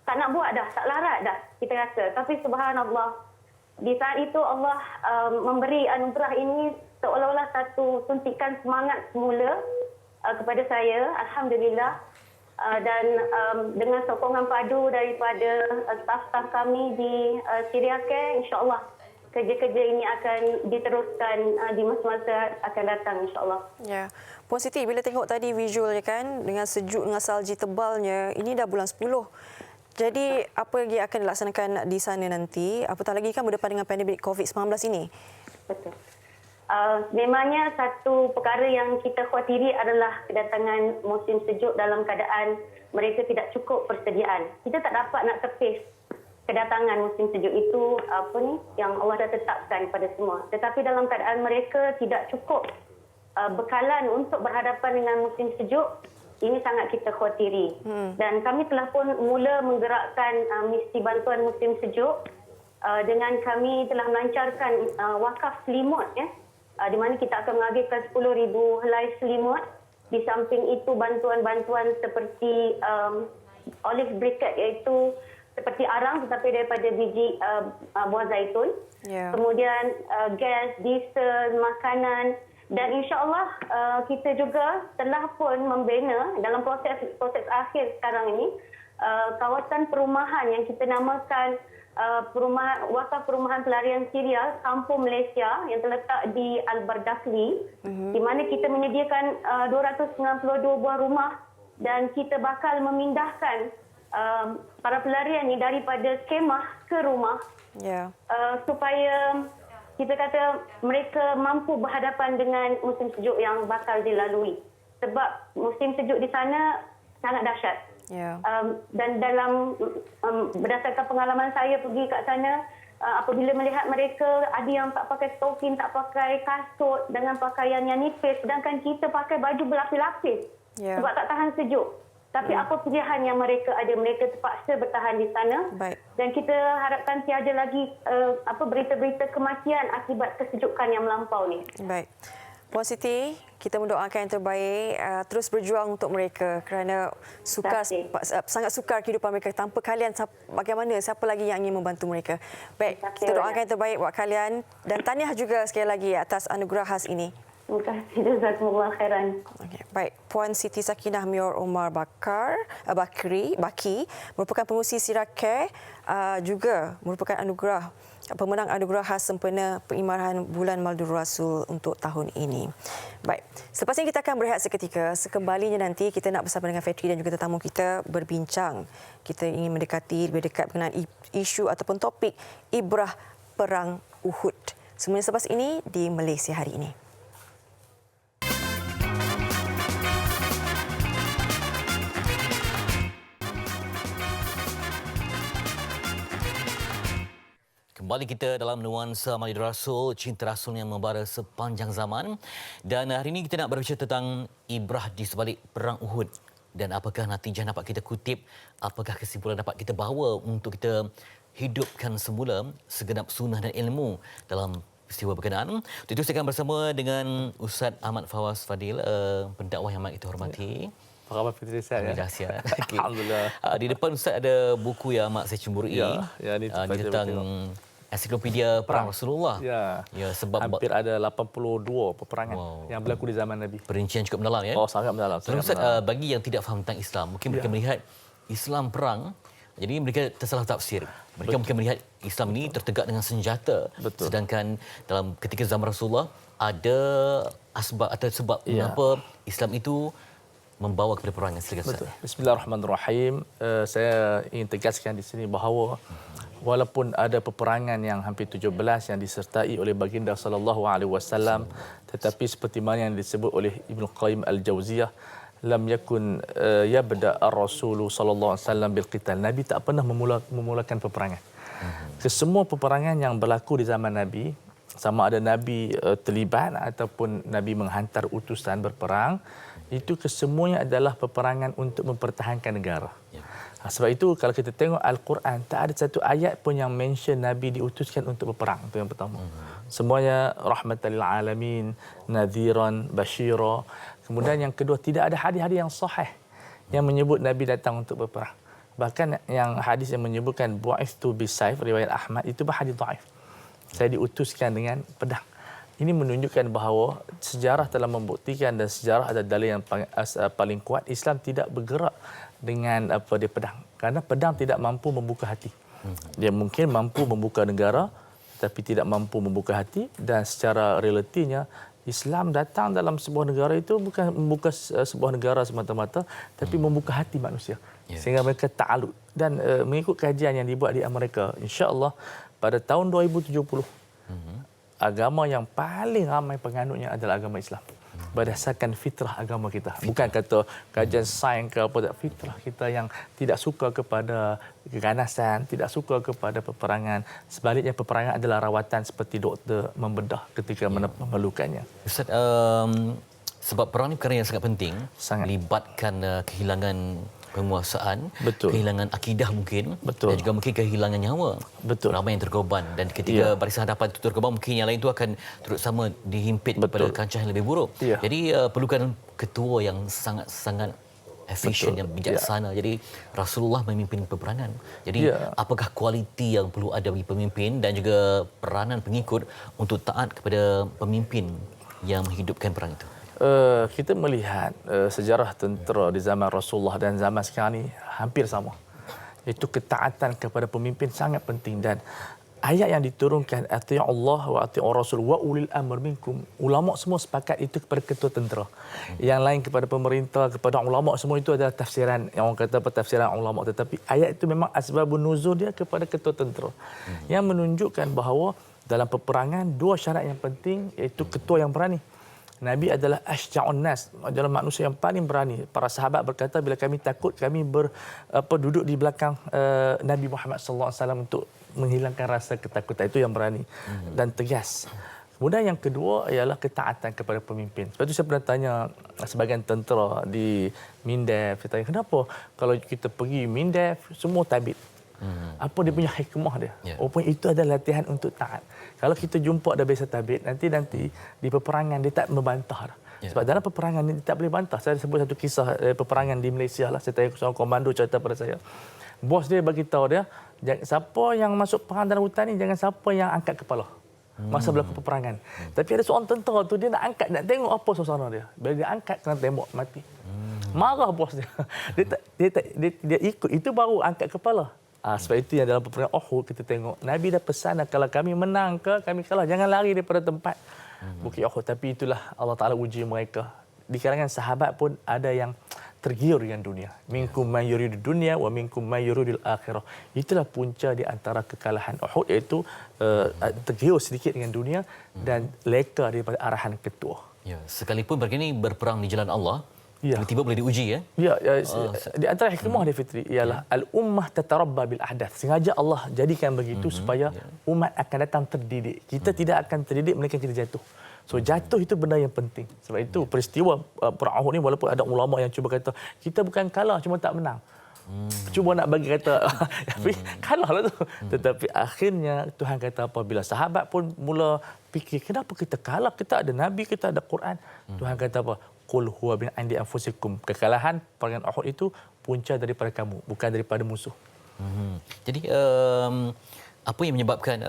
tak nak buat dah, tak larat dah kita rasa. Tapi subhanallah, di saat itu Allah memberi anugerah ini seolah-olah satu suntikan semangat semula kepada saya, alhamdulillah. Dan dengan sokongan padu daripada staf-staf kami di Syria Care, insya-Allah kerja-kerja ini akan diteruskan di masa-masa akan datang, insya-Allah. Ya. Puan Siti, bila tengok tadi visualnya kan, dengan sejuk, dengan salji tebalnya, ini dah bulan 10. Jadi apa lagi akan dilaksanakan di sana nanti? Apatah lagi kan berdepan dengan pandemik COVID-19 ini? Betul. Memangnya satu perkara yang kita khawatiri adalah kedatangan musim sejuk dalam keadaan mereka tidak cukup persediaan. Kita tak dapat nak tepis kedatangan musim sejuk itu yang Allah dah tetapkan pada semua. Tetapi dalam keadaan mereka tidak cukup bekalan untuk berhadapan dengan musim sejuk, ini sangat kita khawatiri. Dan kami telah pun mula menggerakkan misi bantuan musim sejuk dengan kami telah melancarkan wakaf selimut di mana kita akan mengagihkan 10,000 helai selimut. Di samping itu bantuan-bantuan seperti olive briquette, iaitu seperti arang tetapi daripada biji buah zaitun. Kemudian gas, diesel, makanan, dan insya-Allah kita juga telah pun membina dalam proses akhir sekarang ini kawasan perumahan yang kita namakan wakaf perumahan pelarian Syria Kampung Malaysia yang terletak di Al-Bardakli, di mana kita menyediakan 292 buah rumah dan kita bakal memindahkan para pelarian ini daripada kemah ke rumah supaya kita kata mereka mampu berhadapan dengan musim sejuk yang bakal dilalui. Sebab musim sejuk di sana sangat dahsyat. Dan dalam berdasarkan pengalaman saya pergi kat sana, apabila melihat mereka ada yang tak pakai stokin, tak pakai kasut dengan pakaian yang nipis, sedangkan kita pakai baju berlapis-lapis sebab tak tahan sejuk. Tapi apa pilihan yang mereka ada, mereka terpaksa bertahan di sana. Dan kita harapkan tiada lagi berita-berita kematian akibat kesejukan yang melampau ni. Baik. Puan Siti, kita mendoakan yang terbaik, terus berjuang untuk mereka kerana sangat sukar kehidupan mereka. Tanpa kalian, bagaimana, siapa lagi yang ingin membantu mereka? Baik, kita doakan yang terbaik buat kalian dan tahniah juga sekali lagi atas anugerah khas ini. Terima kasih. Jazakumullah khairan. Baik, Puan Siti Sakinah Mior Omar Baki merupakan pengurusi Syria Care, juga merupakan pemenang anugerah khas sempena pengimarahan bulan Maulid Rasul untuk tahun ini. Baik, selepas ini kita akan berehat seketika. Sekembalinya nanti kita nak bersama dengan Fetri dan juga tetamu kita berbincang. Kita ingin mendekati lebih dekat mengenai isu ataupun topik ibrah Perang Uhud. Semuanya selepas ini di Malaysia Hari Ini. Kembali kita dalam nuansa Maulid Rasul, cinta Rasul yang membara sepanjang zaman. Dan hari ini kita nak berbicara tentang ibrah di sebalik Perang Uhud. Dan apakah natijah dapat kita kutip, apakah kesimpulan dapat kita bawa untuk kita hidupkan semula segenap sunnah dan ilmu dalam peristiwa berkenaan. Untuk itu saya akan bersama dengan Ustaz Ahmad Fawaz Fadil, pendakwah yang amat kita hormati. Apa khabar Fitri Ustaz? Dahsyat. Alhamdulillah. Di depan Ustaz ada buku yang amat saya cemburi. Ya, ini tentang ensiklopedia perang Rasulullah. Ya. Sebab hampir ada 82 peperangan yang berlaku di zaman Nabi. Perincian cukup mendalam ya. Oh, sangat mendalam. Ustaz, bagi yang tidak faham tentang Islam, mungkin mereka melihat Islam perang, jadi mereka tersalah tafsir. Mereka mungkin melihat Islam ini tertegak dengan senjata. Betul. Sedangkan dalam ketika zaman Rasulullah ada asbab atau sebab mengapa Islam itu membawa kepada peperangan. Silakan Ustaz. Bismillahirrahmanirrahim. Saya ingin tegaskan di sini bahawa walaupun ada peperangan yang hampir 17 yang disertai oleh baginda sallallahu alaihi wasallam, tetapi seperti mana yang disebut oleh Ibnu Qayyim Al-Jauziyah, lam yakun yabda ar-rasul sallallahu alaihi wasallam bil qital. Nabi tak pernah memulakan peperangan. Kesemua peperangan yang berlaku di zaman Nabi, sama ada Nabi terlibat ataupun Nabi menghantar utusan berperang, itu kesemuanya adalah peperangan untuk mempertahankan negara. Sebab itu kalau kita tengok Al-Quran, tak ada satu ayat pun yang mention Nabi diutuskan untuk berperang. Itu yang pertama. Semuanya rahmatan lil alamin, nadhiran, basyira. Kemudian yang kedua, tidak ada hadis-hadis yang sahih yang menyebut Nabi datang untuk berperang. Bahkan yang hadis yang menyebutkan bu'ithtu bisayf, riwayat Ahmad, itu hadis dhaif. Saya diutuskan dengan pedang. Ini menunjukkan bahawa sejarah telah membuktikan dan sejarah ada dalil yang paling kuat, Islam tidak bergerak dengan dia pedang. Karena pedang tidak mampu membuka hati. Dia mungkin mampu membuka negara tapi tidak mampu membuka hati, dan secara realitinya Islam datang dalam sebuah negara itu bukan membuka sebuah negara semata-mata, tapi membuka hati manusia. Sehingga mereka ta'alud. Dan mengikut kajian yang dibuat di Amerika, insya-Allah pada tahun 2070 agama yang paling ramai penganutnya adalah agama Islam. Berdasarkan fitrah agama kita. Bukan kata kajian sains ke apa, tak. Fitrah kita yang tidak suka kepada keganasan, tidak suka kepada peperangan. Sebaliknya peperangan adalah rawatan seperti doktor membedah ketika memerlukannya. Ustaz, sebab perang ini perkara yang sangat penting. Melibatkan kehilangan penguasaan, kehilangan akidah mungkin, dan juga mungkin kehilangan nyawa. Ramai yang terkorban, dan ketika barisan hadapan itu terkorban, mungkin yang lain itu akan turut sama dihimpit pada kancah yang lebih buruk. Jadi perlukan ketua yang sangat-sangat efisien, yang bijaksana. Jadi Rasulullah memimpin peperangan. Jadi apakah kualiti yang perlu ada bagi pemimpin dan juga peranan pengikut untuk taat kepada pemimpin yang menghidupkan perang itu? Kita melihat sejarah tentera di zaman Rasulullah dan zaman sekarang ni hampir sama. Itu ketaatan kepada pemimpin sangat penting, dan ayat yang diturunkan ati'u Allah wa ati'u Rasul wa ulil amr minkum. Ulama semua sepakat itu kepada ketua tentera. Yang lain kepada pemerintah, kepada ulama, semua itu adalah tafsiran yang orang kata tafsiran ulama, tetapi ayat itu memang asbabun nuzul dia kepada ketua tentera. Yang menunjukkan bahawa dalam peperangan dua syarat yang penting, iaitu ketua yang berani. Nabi adalah asyja'un nas, adalah manusia yang paling berani. Para sahabat berkata bila kami takut, kami duduk di belakang Nabi Muhammad sallallahu alaihi wasallam untuk menghilangkan rasa ketakutan. Itu yang berani dan tegas. Kemudian yang kedua ialah ketaatan kepada pemimpin. Sebab itu saya pernah tanya sebagian tentera di Mindef, saya tanya kenapa kalau kita pergi Mindef semua tabit? Apa dia punya hikmah dia? Rupanya itu adalah latihan untuk taat. Kalau kita jumpa ada biasa tabit, nanti di peperangan dia tak membantah. Sebab dalam peperangan ni dia tak boleh bantah. Saya sebut satu kisah peperangan di Malaysia lah. Saya tanya seorang komando cerita pada saya. Bos dia bagi tahu dia, siapa yang masuk perang dalam hutan ni jangan siapa yang angkat kepala masa berlaku peperangan. Tapi ada seorang tentera tu dia nak angkat, nak tengok apa suasana dia. Bila dia angkat kena tembak mati. Marah bos dia. Dia ikut, itu baru angkat kepala. Sebab itu yang dalam peperangan Uhud kita tengok Nabi dah pesan kalau kami menang ke kami kalah, jangan lari daripada tempat Bukit Uhud. Tapi itulah Allah Ta'ala uji mereka. Di kalangan sahabat pun ada yang tergiur dengan dunia. Minkum man yuridu dunya wa minkum man yuridul akhirah. Itulah punca di antara kekalahan Uhud, iaitu tergiur sedikit dengan dunia dan leka daripada arahan ketua. Sekalipun begini berperang di jalan Allah, tiba-tiba boleh diuji di antara hikmah dia Fitri ialah al-ummah tatarabba bil ahdath. Sengaja Allah jadikan begitu supaya umat akan datang terdidik. Kita tidak akan terdidik melainkan kita jatuh. So jatuh itu benda yang penting. Sebab itu peristiwa perang Uhud ni, walaupun ada ulama yang cuba kata kita bukan kalah cuma tak menang. Cuba nak bagi kata tapi kalahlah tu. Tetapi akhirnya Tuhan kata apabila sahabat pun mula fikir kenapa kita kalah, kita ada nabi, kita ada Quran. Tuhan kata apa? Qul huwa min indi anfusikum. Kekalahan perangan Uhud itu punca daripada kamu, bukan daripada musuh. Jadi Apa yang menyebabkan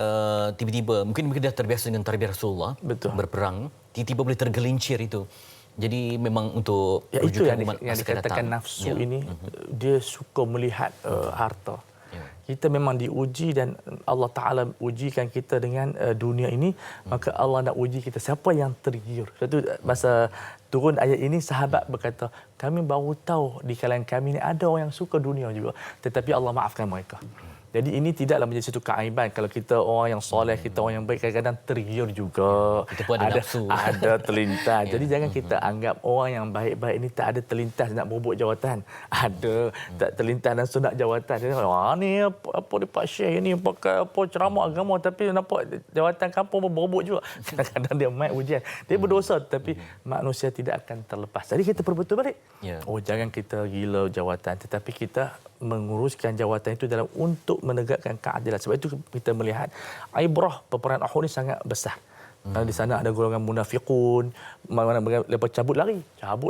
tiba-tiba mungkin mereka dah terbiasa dengan tarbiyah Rasulullah berperang, tiba-tiba boleh tergelincir itu. Jadi memang untuk ya, itu yang datang. dikatakan nafsu ini dia suka melihat harta. Kita memang diuji dan Allah Ta'ala ujikan kita dengan dunia ini, maka Allah nak uji kita. Siapa yang tergiur? Satu masa turun ayat ini, sahabat berkata, kami baru tahu di kalangan kami ini ada orang yang suka dunia juga. Tetapi Allah maafkan mereka. Jadi ini tidaklah menjadi satu keaiban kalau kita orang yang soleh, kita orang yang baik, kadang-kadang tergiur juga. Kita pun ada nafsu. Ada terlintas. Jadi jangan kita anggap orang yang baik-baik ini tak ada terlintas nak berebut jawatan. Ada tak terlintas dan nak jawatan. Dia kata, ni apa dia Pak Syekh ni pakai apa ceramah agama tapi nampak jawatan kampung berebut juga. Kadang-kadang dia mai ujian. Dia berdosa tapi manusia tidak akan terlepas. Jadi kita perbetul balik. Oh, jangan kita gila jawatan, tetapi kita menguruskan jawatan itu dalam untuk menegakkan keadilan. Sebab itu kita melihat ibrah peperangan Uhud ini sangat besar. Kerana di sana ada golongan munafiqun, mana mereka cabut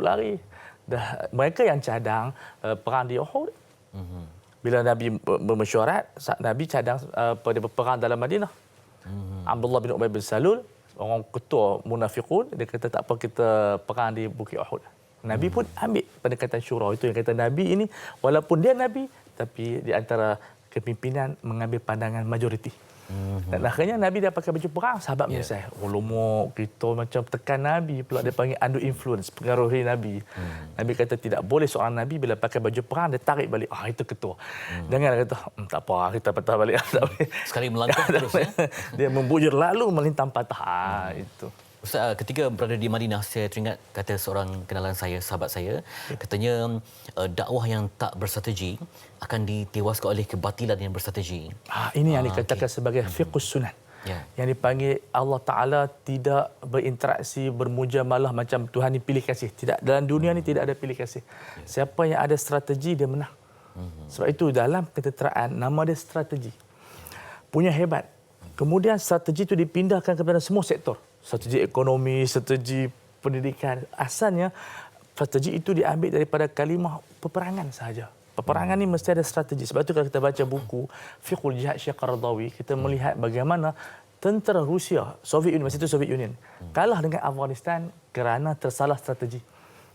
lari. Dah mereka yang cadang perang di Uhud. Bila Nabi bermesyuarat, Nabi cadang pada perang dalam Madinah. Abdullah bin Ubay bin Salul, orang ketua munafiqun, dia kata tak apa kita perang di Bukit Uhud. Nabi pun ambil pendekatan syura. Itu yang kata Nabi ini, walaupun dia Nabi, tapi di antara kepimpinan mengambil pandangan majoriti. Dan akhirnya Nabi dah pakai baju perang, sahabat menyesal. Oh lomok, kita macam tekan Nabi pula, dia panggil undue influence, pengaruhi Nabi. Nabi kata tidak boleh seorang Nabi bila pakai baju perang, dia tarik balik. Itu ketua. Jangan kata, tak apa, kita patah balik. Sekali melangkah terus. Dia membujur lalu melintang patah. Itu. Ustaz, ketika berada di Madinah, saya teringat kata seorang kenalan saya, sahabat saya, katanya dakwah yang tak berstrategi akan ditewaskan oleh kebatilan yang berstrategi. Ini yang dikatakan sebagai fiqhus sunnah. Yang dipanggil Allah Ta'ala tidak berinteraksi, bermujamalah macam Tuhan ni pilih kasih. Tidak, dalam dunia ni tidak ada pilih kasih. Siapa yang ada strategi, dia menang. Sebab itu dalam ketenteraan, nama dia strategi. Punya hebat. Kemudian strategi itu dipindahkan kepada semua sektor. Strategi ekonomi, strategi pendidikan. Asalnya strategi itu diambil daripada kalimah peperangan sahaja. Peperangan ni mesti ada strategi. Sebab itu kalau kita baca buku Fiqhul Jihad Syekh Qaradawi, kita melihat bagaimana tentera Rusia, Soviet Union, masa itu Soviet Union, kalah dengan Afghanistan kerana tersalah strategi.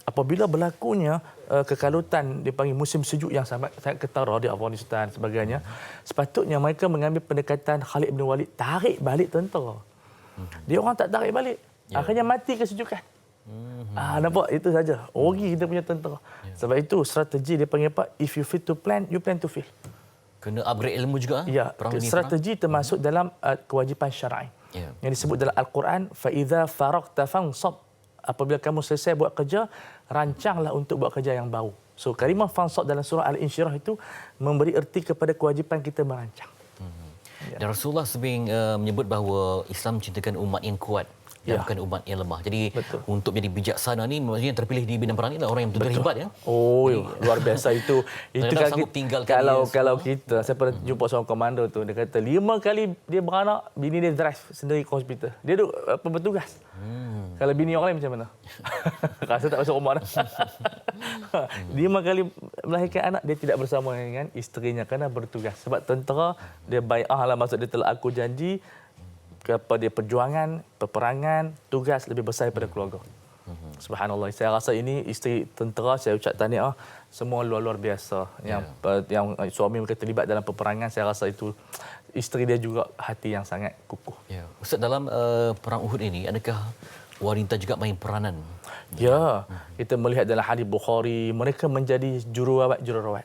Apabila berlakunya kekalutan, dipanggil musim sejuk yang sangat ketara di Afghanistan sebagainya, sepatutnya mereka mengambil pendekatan Khalid bin Walid, tarik balik tentera. Dia orang tak tarik balik. Akhirnya mati kesejukan. Nampak? Itu saja. Rugi kita punya tentera. Sebab itu strategi dia panggil apa? If you fit to plan, you plan to fail. Kena upgrade ilmu juga. Strategi termasuk dalam kewajipan syar'i. Yang disebut dalam Al-Quran, fa idza faragta fansab. Apabila kamu selesai buat kerja, rancanglah untuk buat kerja yang baru. So kalimah fansab dalam surah Al-Insyirah itu memberi erti kepada kewajipan kita merancang. Dan Rasulullah sering menyebut bahawa Islam mencintakan umat yang kuat, bukan umat yang lemah. Jadi untuk menjadi bijaksana ni, maksudnya yang terpilih di bidang perang ni adalah orang yang betul-betul hebat ya. Luar biasa itu. Itu kan kalau kita, saya pernah jumpa seorang komando tu, dia kata 5 kali dia beranak, bini dia drive sendiri ke hospital. Dia duduk bertugas. Kalau bini orang lain macam mana? Rasa tak masuk rumah dah. 5 kali melahirkan anak, dia tidak bersama dengan isterinya kerana bertugas. Sebab tentera, dia bai'ah lah, maksud dia telah aku janji kepada perjuangan, peperangan, tugas lebih besar daripada keluarga. Subhanallah. Saya rasa ini isteri tentera, saya ucap tahniah, semua luar biasa. Yang suami mereka terlibat dalam peperangan, saya rasa itu isteri dia juga hati yang sangat kukuh. Ustaz, dalam perang Uhud ini, adakah wanita juga main peranan? Kita melihat dalam hadis Bukhari, mereka menjadi jururawat.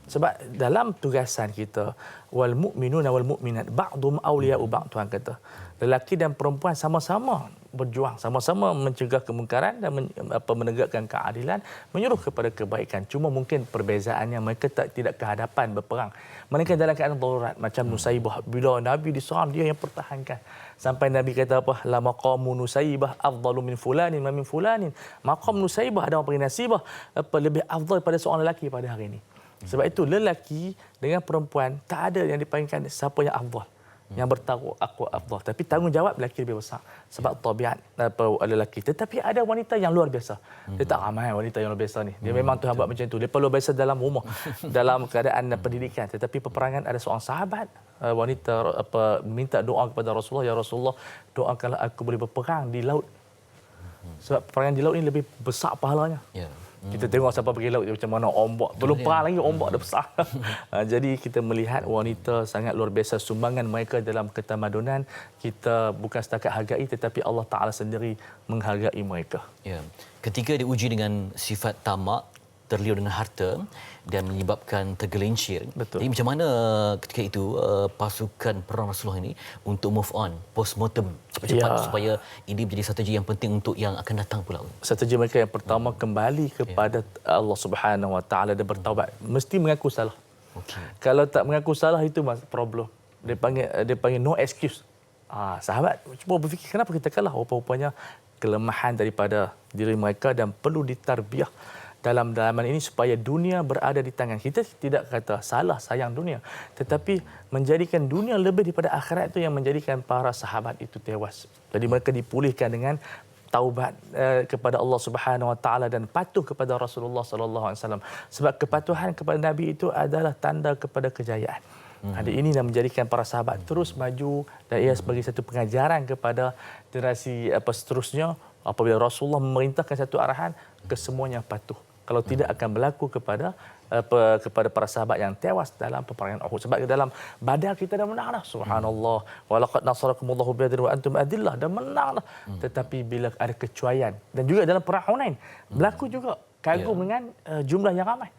Sebab dalam tugasan kita, wal mu'minuna wal mu'minat ba'dhum awliya'u ba'd, Tuhan kata. Lelaki dan perempuan sama-sama berjuang, sama-sama mencegah kemungkaran dan menegakkan keadilan, menyuruh kepada kebaikan. Cuma mungkin perbezaannya mereka tidak kehadapan berperang. Mereka dalam keadaan darurat macam Nusaibah, bila Nabi diserang dia yang pertahankan. Sampai Nabi kata apa? La maqamu Nusaibah afdalu min fulanin wa min fulanin. Maqam Nusaibah ada orang panggil Nasibah, lebih afdal pada seorang lelaki pada hari ini. Sebab itu lelaki dengan perempuan tak ada yang dipanggilkan siapa yang afdal. Yang bertaruh aku afdal. Tapi tanggungjawab lelaki lebih besar. Sebab tabiat lelaki. Tetapi ada wanita yang luar biasa. Dia tak ramai wanita yang luar biasa ni. Dia memang Tuhan buat macam tu. Dia luar biasa dalam rumah, dalam keadaan pendidikan. Tetapi peperangan ada seorang sahabat wanita minta doa kepada Rasulullah, ya Rasulullah, doakanlah aku boleh berperang di laut. Sebab peperangan di laut ni lebih besar pahalanya. Ya. Kita tengok siapa pergi laut dia macam mana ombak. Belum perang lagi ombak dah besar. Jadi kita melihat wanita sangat luar biasa sumbangan mereka dalam ketamadunan. Kita bukan setakat hargai tetapi Allah Taala sendiri menghargai mereka. Ya. Ketika diuji dengan sifat tamak, terliur dengan harta dan menyebabkan tergelincir. Betul. Jadi macam mana ketika itu pasukan perang Rasulullah ini untuk move on, postmortem cepat-cepat supaya ini menjadi strategi yang penting untuk yang akan datang pula. Strategi mereka yang pertama kembali kepada Allah Subhanahu Wa Taala dan bertaubat. Mesti mengaku salah. Okey. Kalau tak mengaku salah itu problem. Dia panggil no excuse. Sahabat cuba berfikir kenapa kita kalah? Rupa-rupanya kelemahan daripada diri mereka dan perlu ditarbiah dalam dalaman ini supaya dunia berada di tangan kita. Tidak kata salah sayang dunia, tetapi menjadikan dunia lebih daripada akhirat itu yang menjadikan para sahabat itu tewas. Jadi mereka dipulihkan dengan taubat kepada Allah Subhanahu Wa Taala dan patuh kepada Rasulullah Sallallahu Alaihi Wasallam. Sebab kepatuhan kepada Nabi itu adalah tanda kepada kejayaan. Hari ini dan menjadikan para sahabat terus maju dan ia sebagai satu pengajaran kepada generasi seterusnya. Apabila Rasulullah memerintahkan satu arahan, kesemuanya patuh. Kalau tidak akan berlaku kepada para sahabat yang tewas dalam peperangan Uhud. Sebab dalam Badar kita dah menang dah. Subhanallah. Walaqad nasarakumullahu biadrin wa antum adillah, dah menang dah. Tetapi bila ada kecuaian dan juga dalam perang Hunain berlaku juga kagum dengan jumlah yang ramai.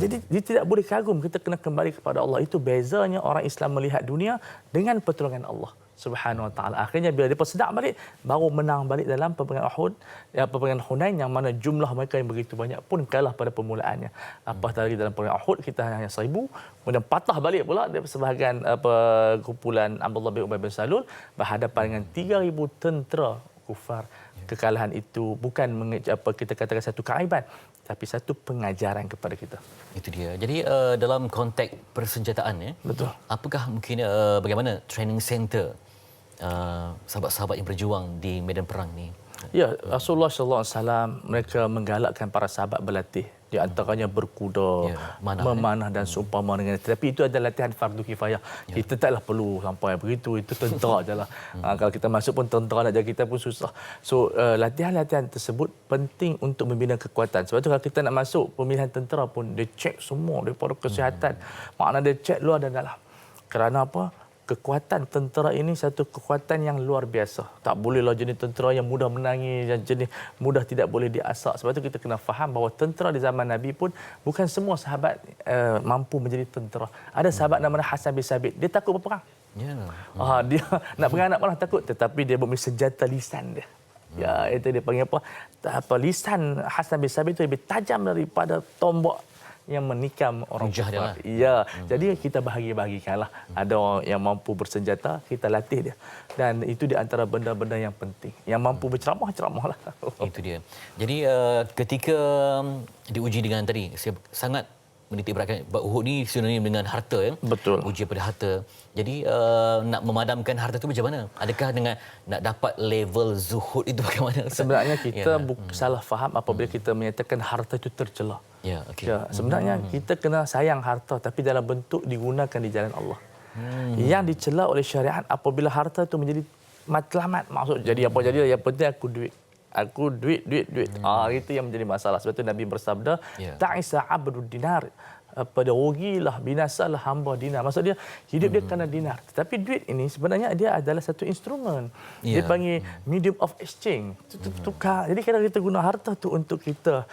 Jadi dia tidak boleh kagum, kita kena kembali kepada Allah. Itu bezanya orang Islam melihat dunia dengan pertolongan Allah Subhanahu Wa Taala. Akhirnya bila mereka sedap balik, baru menang balik dalam peperangan Uhud, peperangan Hunain yang mana jumlah mereka yang begitu banyak pun kalah pada permulaannya. Apatah lagi dalam peperangan Uhud kita hanya 1,000, kemudian patah balik pula dari sebahagian kumpulan Abdullah bin Ubay bin Salul berhadapan dengan 3,000 tentera kufar. Kekalahan itu bukan kita katakan satu keaiban, tapi satu pengajaran kepada kita. Itu dia. Jadi dalam konteks persenjataan betul. Apakah mungkin bagaimana training center sahabat-sahabat yang berjuang di medan perang ni? Ya, Rasulullah sallallahu alaihi wasallam mereka menggalakkan para sahabat berlatih. Di antaranya berkuda, memanah dan seumpama dengan itu. Tapi itu adalah latihan fardu kifayah. Kita taklah perlu sampai begitu, itu tentera ajalah. Kalau kita masuk pun tentera nak jaga kita pun susah. So latihan-latihan tersebut penting untuk membina kekuatan. Sebab tu kalau kita nak masuk pemilihan tentera pun dia cek semua daripada kesihatan. Makna dia cek luar dan dalam. Kerana apa? Kekuatan tentera ini satu kekuatan yang luar biasa. Tak bolehlah jenis tentera yang mudah menangis, yang jenis mudah tidak boleh diasak. Sebab itu kita kena faham bahawa tentera di zaman Nabi pun bukan semua sahabat mampu menjadi tentera. Ada sahabat namanya Hasan bin Sabit, dia takut berperang. Dia nak perang nak perang takut, tetapi dia mempunyai senjata lisan dia. Ya, itu dia panggil apa? Lisan Hasan bin Sabit itu lebih tajam daripada tombak yang menikam orang kafir. Ya, jadi kita bahagi-bahagikanlah. Ada orang yang mampu bersenjata, kita latih dia. Dan itu di antara benda-benda yang penting. Yang mampu berceramah, ceramahlah. Itu dia. Jadi ketika diuji dengan tadi, saya sangat menitik beratkan Uhud ni sinonim dengan harta Betul. Uji pada harta. Jadi nak memadamkan harta itu macam mana? Adakah dengan nak dapat level zuhud itu bagaimana? Sebenarnya kita salah faham apabila kita menyatakan harta itu tercela. Ya, okey. Ya, sebenarnya kita kena sayang harta tapi dalam bentuk digunakan di jalan Allah. Yang dicela oleh syariat apabila harta itu menjadi matlamat. Maksud jadi apa jadi yang penting aku duit. Aku duit. Itu yang menjadi masalah. Sebab itu Nabi bersabda, ta'isa abdud dinar. Pada rugilah, binasalah hamba dinar. Maksud dia hidup dia kerana dinar. Tetapi duit ini sebenarnya dia adalah satu instrumen. Dia panggil medium of exchange. Tukar. Jadi kalau kita guna harta tu untuk kita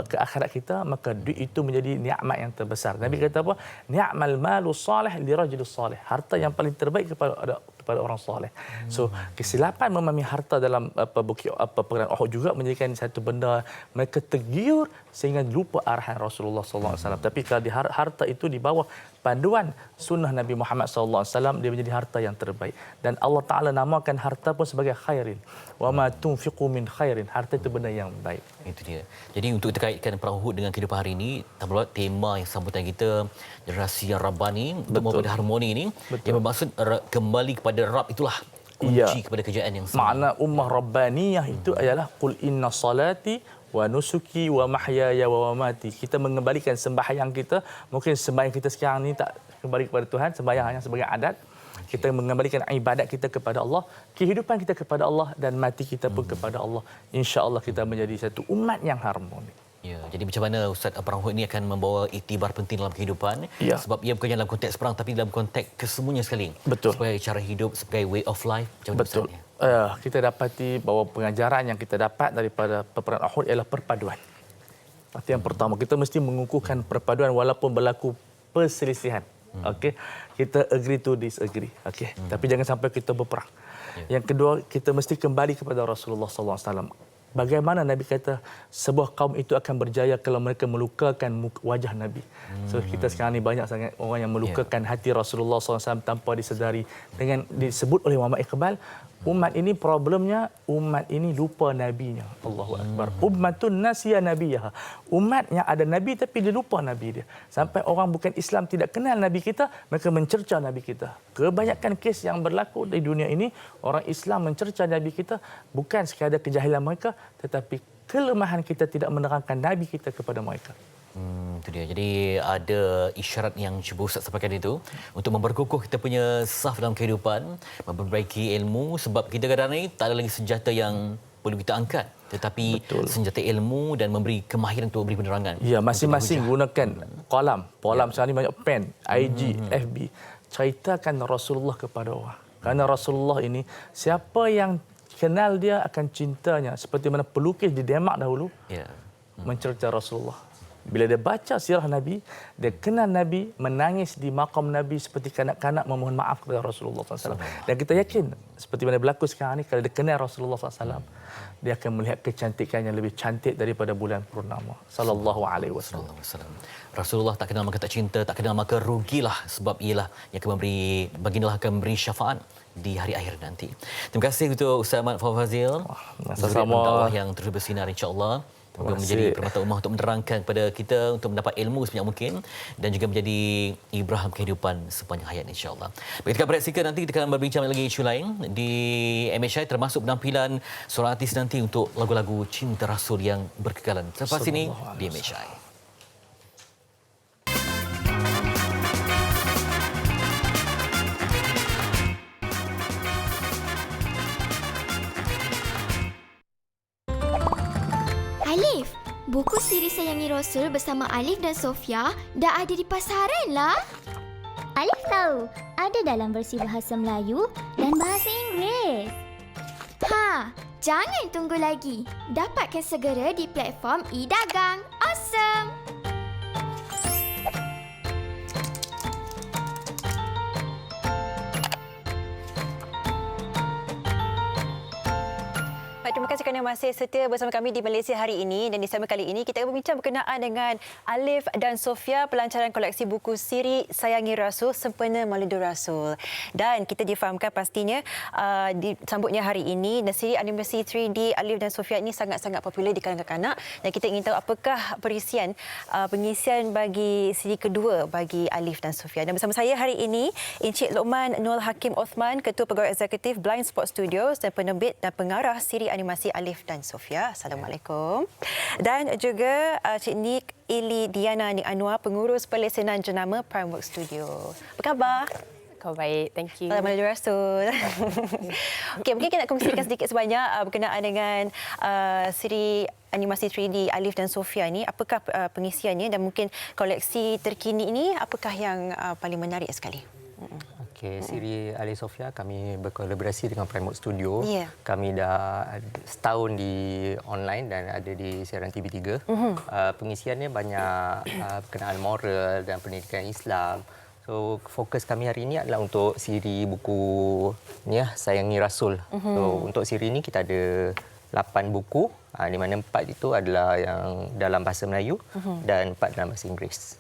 ke akhirat kita, maka duit itu menjadi nikmat yang terbesar. Nabi kata apa? Ni'mal malu salih li rajul salih. Harta yang paling terbaik kepada orang soleh. So kesilapan memahami harta dalam perang Uhud juga menjadikan satu benda mereka tergiur sehingga lupa arahan Rasulullah sallallahu alaihi wasallam. Tapi kalau di harta itu di bawah panduan sunnah Nabi Muhammad SAW, dia menjadi harta yang terbaik. Dan Allah Ta'ala namakan harta pun sebagai khairin. Wa ma tunfiqu min khairin. Harta itu benda yang baik. Itu dia. Jadi untuk terkaitkan perang Uhud dengan kehidupan hari ini, tema yang sambutan kita generasi yang Rabbani untuk membawa harmoni ini, yang bermaksud kembali kepada Rabb itulah kunci kepada kejayaan yang sebenarnya. Makna ummah Rabbaniyah itu adalah qul inna salati wa nusuki wa mahyaya wa mamati. Kita mengembalikan sembahyang kita. Mungkin sembahyang kita sekarang ni tak kembali kepada Tuhan, sembahyang hanya sebagai adat. Kita mengembalikan ibadat kita kepada Allah, kehidupan kita kepada Allah dan mati kita pun kepada Allah. Insya-Allah kita menjadi satu umat yang harmoni. Ya, jadi macam mana Ustaz, perang Uhud ini akan membawa iktibar penting dalam kehidupan, sebab ia bukan dalam konteks perang tapi dalam konteks kesemuanya sekali. Betul. Sebagai cara hidup, sebagai way of life. Macam betul. Kita dapati bahawa pengajaran yang kita dapat daripada peperangan Uhud ialah perpaduan. Arti yang pertama, kita mesti mengukuhkan perpaduan walaupun berlaku perselisihan. Okey, kita agree to disagree. Okey, tapi jangan sampai kita berperang. Yang kedua, kita mesti kembali kepada Rasulullah SAW. Bagaimana Nabi kata sebuah kaum itu akan berjaya kalau mereka melukakan wajah Nabi. So kita sekarang ni banyak sangat orang yang melukakan hati Rasulullah SAW tanpa disedari. Dengan disebut oleh Muhammad Iqbal, umat ini problemnya, umat ini lupa nabinya. Allahu Akbar. Ummatun nasiya nabiyah. Umat yang ada nabi tapi dia lupa nabi dia. Sampai orang bukan Islam tidak kenal nabi kita, mereka mencerca nabi kita. Kebanyakan kes yang berlaku di dunia ini, orang Islam mencerca nabi kita bukan sekadar kejahilan mereka, tetapi kelemahan kita tidak menerangkan nabi kita kepada mereka. Itu dia. Jadi ada isyarat yang cuba Ustaz sampaikan itu untuk memperkukuh kita punya saf dalam kehidupan, memperbaiki ilmu, sebab kita kadang-kadang ni tak ada lagi senjata yang perlu kita angkat, tetapi senjata ilmu dan memberi kemahiran untuk memberi penerangan. Ya, masing-masing gunakan kolam. Sekarang ni banyak pen, IG, FB. Ceritakan Rasulullah kepada orang. Kerana Rasulullah ini, siapa yang kenal dia akan cintanya. Seperti mana pelukis di Denmark dahulu mencerca Rasulullah. Bila dia baca sirah Nabi, dia kenal Nabi, menangis di makam Nabi seperti kanak-kanak memohon maaf kepada Rasulullah SAW. Dan kita yakin, seperti mana berlaku sekarang ini, kalau dia kenal Rasulullah SAW, dia akan melihat kecantikan yang lebih cantik daripada bulan purnama. Sallallahu alaihi wasallam. Rasulullah tak kenal maka tak cinta, tak kenal maka rugilah, sebab ialah yang akan memberi, baginda akan memberi syafaat di hari akhir nanti. Terima kasih untuk Ustaz Ahmad Fazil. Sama-sama. Yang terus bersinar insya-Allah. Menjadi permata ummah untuk menerangkan kepada kita untuk mendapat ilmu sebanyak mungkin dan juga menjadi ibrah kehidupan sepanjang hayat insya-Allah. Baik, kita berehat sikit, nanti kita akan berbincang lagi isu lain di MHI, termasuk penampilan seorang artis nanti untuk lagu-lagu cinta Rasul yang berkekalan. Selepas ini di MHI. Alif, buku siri Sayangi Rasul bersama Alif dan Sofia dah ada di pasaran lah. Alif tahu, ada dalam versi bahasa Melayu dan bahasa Inggeris. Ha, jangan tunggu lagi. Dapatkan segera di platform e-dagang. Awesome! Terima kasih kerana masih setia bersama kami di Malaysia hari ini, dan di segmen kali ini kita akan berbincang berkenaan dengan Alif dan Sofia, pelancaran koleksi buku siri Sayangi Rasul sempena Maulidur Rasul. Dan kita difahamkan pastinya disambutnya hari ini dan siri animasi 3D Alif dan Sofia ini sangat-sangat popular di kalangan kanak, dan kita ingin tahu apakah pengisian bagi siri kedua bagi Alif dan Sofia. Dan bersama saya hari ini Encik Lokman Nur Hakim Othman, Ketua Pegawai Eksekutif Blind Spot Studios dan penerbit dan pengarah siri animasi Alif dan Sofia. Assalamualaikum. Dan juga Cik Nik Ili Diana Nik Anwar, Pengurus Pelesenan Jenama Primework Studio. Apa khabar? Kau baik, thank you. Alhamdulillah Rasul. Okey, mungkin kita nak kongsikan sedikit sebanyak berkenaan dengan siri animasi 3D Alif dan Sofia ini. Apakah pengisiannya dan mungkin koleksi terkini ini apakah yang paling menarik sekali? Okey, siri Alif Sofia kami berkolaborasi dengan Primework Studio. Kami dah setahun di online dan ada di siaran TV3. Pengisiannya banyak berkenaan moral dan pendidikan Islam. So fokus kami hari ini adalah untuk siri buku ni Sayangi Rasul. So untuk siri ini kita ada 8 buku Di mana 4 itu adalah yang dalam bahasa Melayu dan 4 dalam bahasa Inggeris.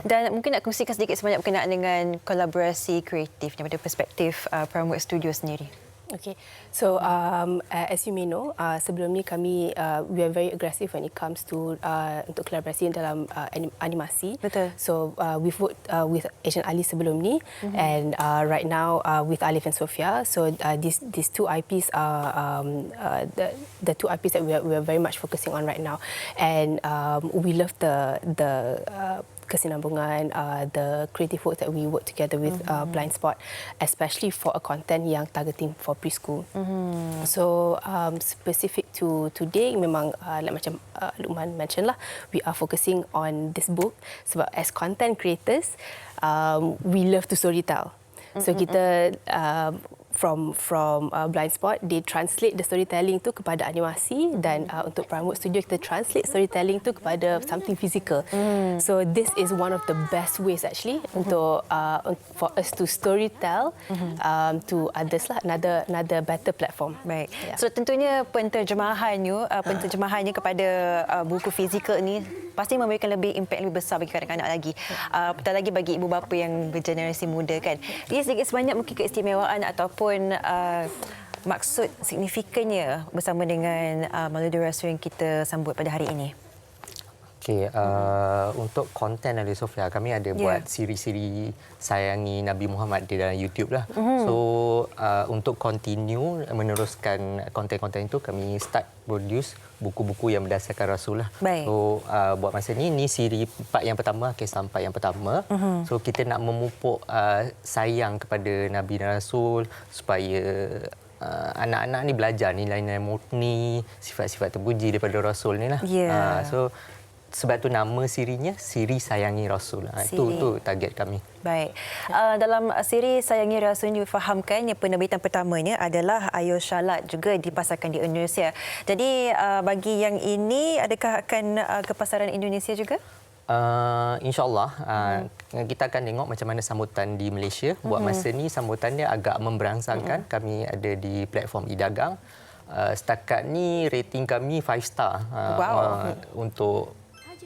Dan mungkin nak kongsikan sedikit sebanyak berkenaan dengan kolaborasi kreatif daripada perspektif Primeworks Studio sendiri. Okay, so as you may know, sebelum ni kami we are very aggressive when it comes to untuk kolaborasi dalam animasi. Betul. So we've worked with Agent Ali sebelum ni, and right now with Alif and Sofia. So these two IPs are the two IPs that we are very much focusing on right now, and we love the kesinambungan, the creative work that we work together with Blind Spot, especially for a content yang targeting for preschool. So specific to today, memang like macam Luqman mentioned lah, we are focusing on this book sebab as content creators, we love to storytell. So kita from Blind Spot, they translate the storytelling tu kepada animasi, dan untuk Primeworks Studio kita translate storytelling tu kepada something physical. So this is one of the best ways actually untuk for us to storytell to others lah, another better platform. Baik. Yeah. So tentunya penterjemahannya kepada buku fizikal ni pasti memberikan lebih impak lebih besar bagi kanak-kanak lagi. Apatah lagi bagi ibu bapa yang bergenerasi muda kan. Ia sedikit sebanyak mungkin keistimewaan ataupun maksud signifikannya bersama dengan Maulidi Rasul yang kita sambut pada hari ini. Okey, untuk konten Ali Sofia, kami ada buat siri-siri sayangi Nabi Muhammad di dalam YouTube lah. So untuk continue meneruskan konten-konten itu, kami start produce buku-buku yang berdasarkan Rasul lah. Baik. So buat masa ni siri 4 yang pertama, kisah 4 yang pertama. So kita nak memupuk sayang kepada Nabi dan Rasul supaya anak-anak ni belajar nilai-nilai murni, sifat-sifat terpuji daripada Rasul ni lah. So sebab tu nama sirinya Siri Sayangi Rasul. Itu target kami. Baik. Dalam siri Sayangi Rasul ini difahamkan yang penerbitan pertamanya adalah Ayo Shalat, juga dipasarkan di Indonesia. Jadi bagi yang ini, adakah akan ke pasaran Indonesia juga? InsyaAllah kita akan tengok macam mana sambutan di Malaysia. Buat masa ni sambutannya agak memberangsangkan. Kami ada di platform e-dagang. Setakat ni rating kami 5 star untuk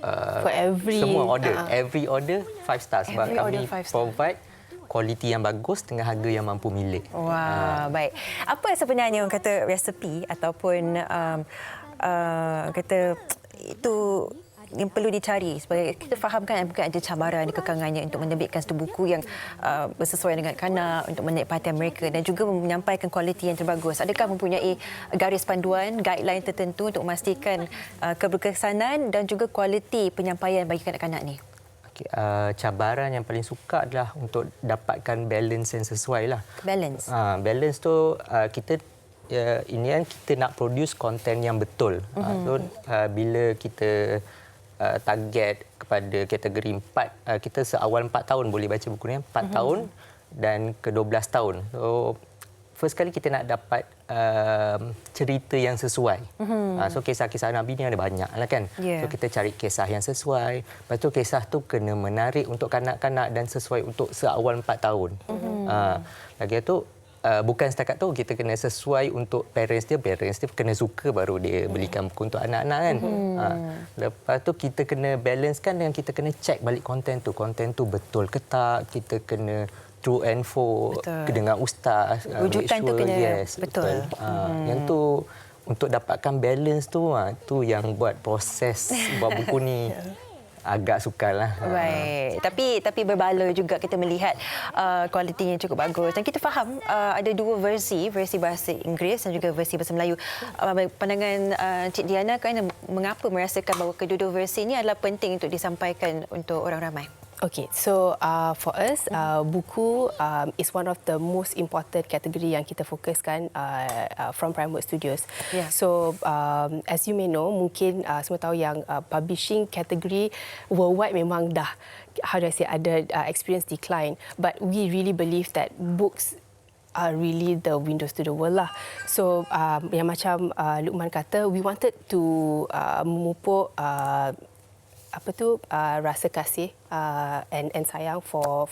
for semua order. Every order 5 star sebab kami provide kualiti yang bagus dengan harga yang mampu milik. Wah, baik. Apa sebenarnya orang kata resepi ataupun kata itu yang perlu dicari supaya kita fahamkan mungkin ada cabaran di kekangannya untuk menerbitkan satu buku yang bersesuaian dengan kanak, untuk menarik perhatian mereka dan juga menyampaikan kualiti yang terbagus. Adakah mempunyai garis panduan, guideline tertentu untuk memastikan keberkesanan dan juga kualiti penyampaian bagi kanak-kanak ni? Cabaran yang paling sukar adalah untuk dapatkan balance yang sesuai lah. Balance? Balance tu kita ini kan kita nak produce konten yang betul. So bila kita target kepada kategori 4, kita seawal 4 tahun boleh baca buku ni, 4 tahun dan ke 12 tahun. So first kali kita nak dapat cerita yang sesuai. So kisah-kisah Nabi ni ada banyak lah kan. So kita cari kisah yang sesuai. Lepas tu kisah tu kena menarik untuk kanak-kanak dan sesuai untuk seawal 4 tahun. Lagi tu bukan setakat tu, kita kena sesuai untuk parents dia kena suka baru dia belikan buku untuk anak-anak kan. Lepas tu kita kena balancekan dengan kita kena check balik konten tu betul ke tak, kita kena true and full dengan ustaz, rujukan tu kena betul. Yang tu untuk dapatkan balance tu yang buat proses buat buku ni agak sukarlah. Baik. Tapi berbala juga kita melihat kualitinya cukup bagus. Dan kita faham ada dua versi bahasa Inggeris dan juga versi bahasa Melayu. Pandangan Cik Diana kan mengapa merasakan bahawa kedua-dua versi ini adalah penting untuk disampaikan untuk orang ramai? Okay, so for us, buku is one of the most important category yang kita fokuskan from Primeworks Studios. So as you may know, mungkin semua tahu yang publishing category worldwide memang dah, how do I say, ada experience decline. But we really believe that books are really the windows to the world lah. So yang macam Luqman kata, we wanted to memupuk rasa kasih and sayang for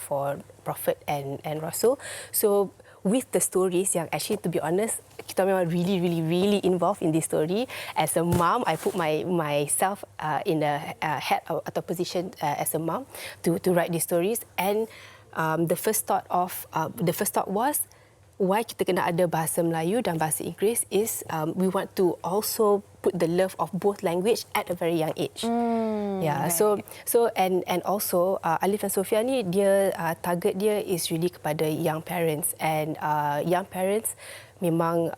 Prophet and Rasul. So with the stories yang actually, to be honest, kita memang really involved in this story. As a mom, I put myself in the head atau position as a mom to write these stories. And the first thought was, why kita kena ada bahasa Melayu dan bahasa Inggeris is we want to also put the love of both language at a very young age. Yeah, right. So and also Alif dan Sofia ni dia target dia is really kepada young parents, and young parents memang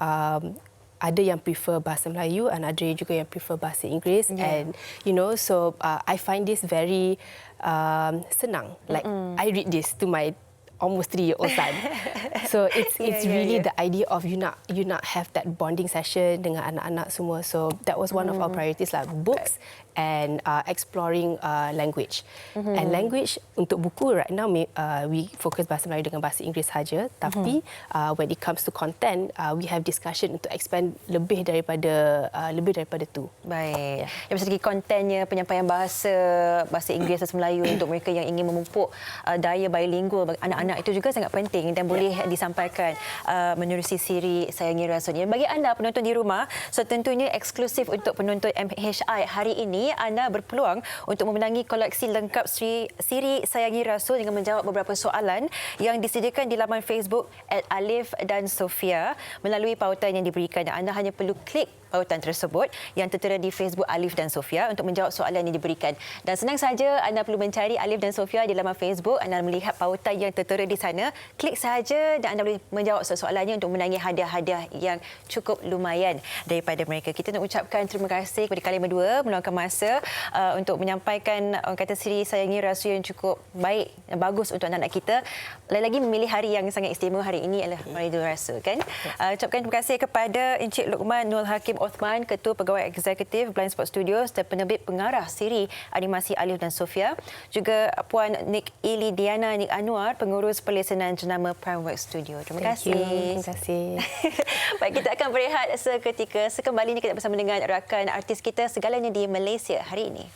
ada yang prefer bahasa Melayu and ada juga yang prefer bahasa Inggeris. And so I find this very senang. Like I read this to my almost 3-year-old son. So it's really the idea of you not have that bonding session dengan anak-anak semua. So that was one of our priorities lah, books and exploring language. And language untuk buku right now we focus bahasa Melayu dengan bahasa Inggeris saja. Tapi when it comes to content, we have discussion untuk expand lebih daripada tu. Baik. Yang dari segi kontennya, penyampaian bahasa Inggeris dan Melayu untuk mereka yang ingin memupuk daya bilingual anak-anak itu juga sangat penting dan boleh disampaikan menerusi siri Sayangi Rasulnya. Bagi anda penonton di rumah, so tentunya eksklusif untuk penonton MHI hari ini, anda berpeluang untuk memenangi koleksi lengkap siri Sayangi Rasul dengan menjawab beberapa soalan yang disediakan di laman Facebook @Alif dan Sofia melalui pautan yang diberikan. Anda hanya perlu klik pautan tersebut yang tertera di Facebook Alif dan Sofia untuk menjawab soalan yang diberikan. Dan senang saja, anda perlu mencari Alif dan Sofia di laman Facebook. Anda melihat pautan yang tertera di sana, klik sahaja dan anda boleh menjawab soalannya untuk menangi hadiah-hadiah yang cukup lumayan daripada mereka. Kita nak ucapkan terima kasih kepada kalian berdua meluangkan masa untuk menyampaikan kata siri Sayangi Rasul yang cukup baik dan bagus untuk anak-anak kita. Lagi-lagi memilih hari yang sangat istimewa hari ini adalah Maulidul Rasul, kan? Ucapkan terima kasih kepada Encik Luqman Nur Hakim Othman, Ketua Pegawai Eksekutif Blind Spot Studios dan penerbit pengarah siri animasi Alif dan Sofia. Juga Puan Nik Diana Nik Anwar, Pengurus Pelesenan Jenama Primeworks Studio. Terima kasih. Terima kasih. Baik, kita akan berehat seketika. Sekembalinya kita bersama dengan rakan artis kita segalanya di Malaysia hari ini.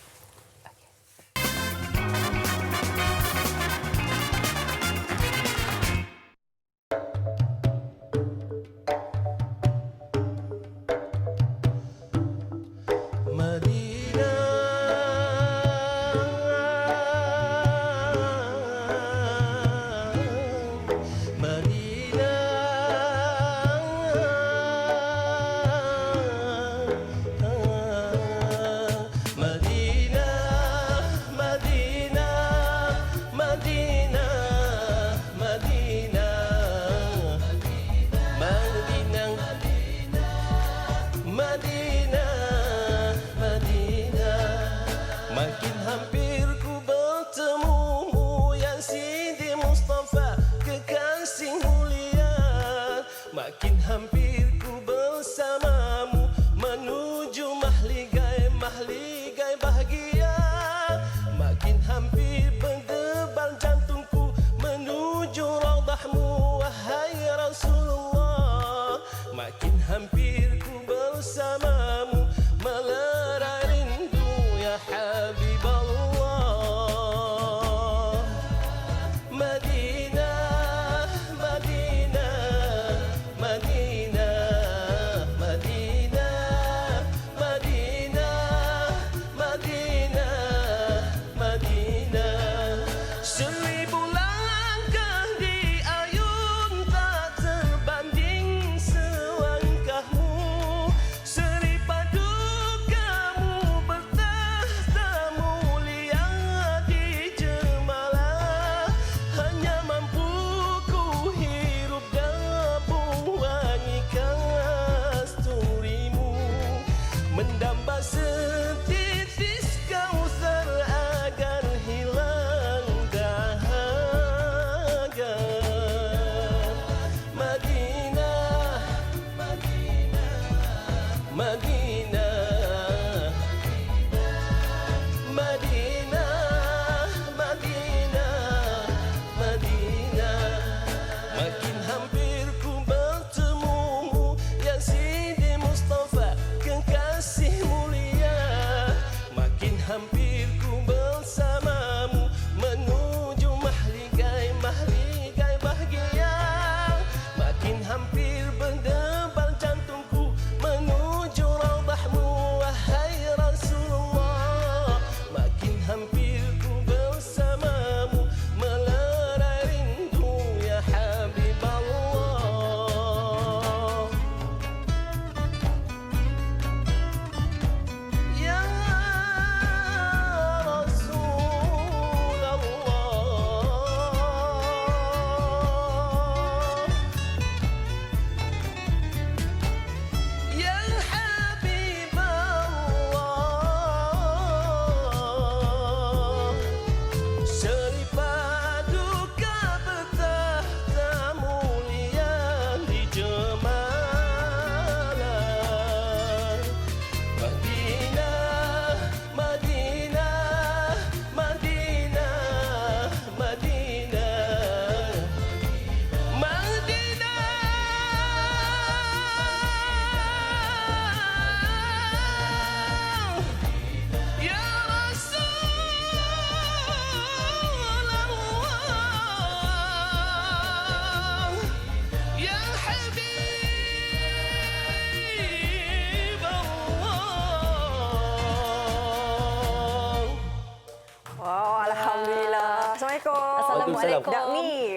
Assalamualaikum. Dakmi.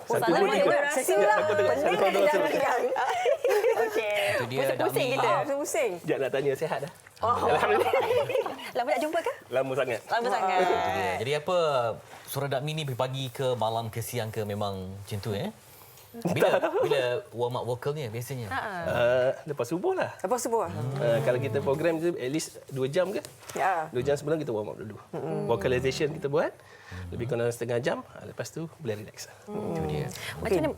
Assalamualaikum. Okey. Pusing kita. Pusing. Sekejap nak tanya sihat dah. Alhamdulillah. Lama nak jumpa ke? Lama sangat. Lama sangat. Jadi apa, Surah Dakmi ni pagi ke malam ke siang ke memang macam tu Bila warm up vokal ni biasanya? Lepas subuh lah. Lepas subuh lah. Kalau kita program tu at least 2 jam ke? Ya. 2 jam sebelum kita warm up dulu. Vocalization kita buat. Lebih kurang setengah jam. Lepas tu boleh relax. Itu dia. Macam mana?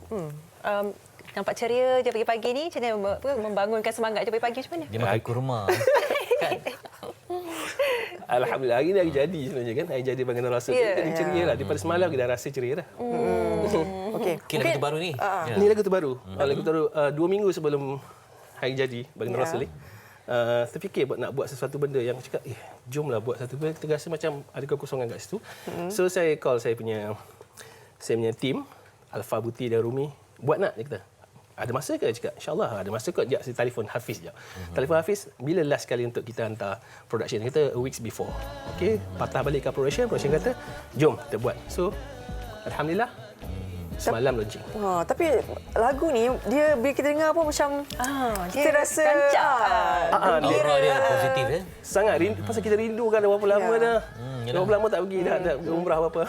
Nampak ceria je pagi-pagi ni. Macam mana membangunkan semangat je pagi-pagi macam mana? Dia makan kurma. Kan? Alhamdulillah, hari ni hari jadi sebenarnya kan. Hari jadi Baginda Rasul. Jadi ceria lah. Daripada semalam kita dah rasa ceria dah. Okey. Lagu terbaru ni? Ini lagu terbaru. Lagu terbaru 2 minggu sebelum hari jadi Baginda Rasul ni. Terfikir nak buat sesuatu benda yang cakap, jomlah buat satu benda. Kita rasa macam ada kekosongan kat situ. So saya call saya punya team, Alfa, Buti dan Rumi. Buat nak, dia kata. Ada masa ke? Cakap, insyaAllah ada masa kot. Sekejap, saya telefon Hafiz je. Telefon Hafiz, bila last kali untuk kita hantar production? Dia kata, a weeks before. Okey, patah balik ke production kata, jom kita buat. So, Alhamdulillah, semalam launching. Tapi lagu ni, dia bila kita dengar pun macam, kita rasa Aura dia positif Sangat rindu, pasal kita rindukan dah berapa lama dah. Dah berapa lama tak pergi, dah umrah apa-apa.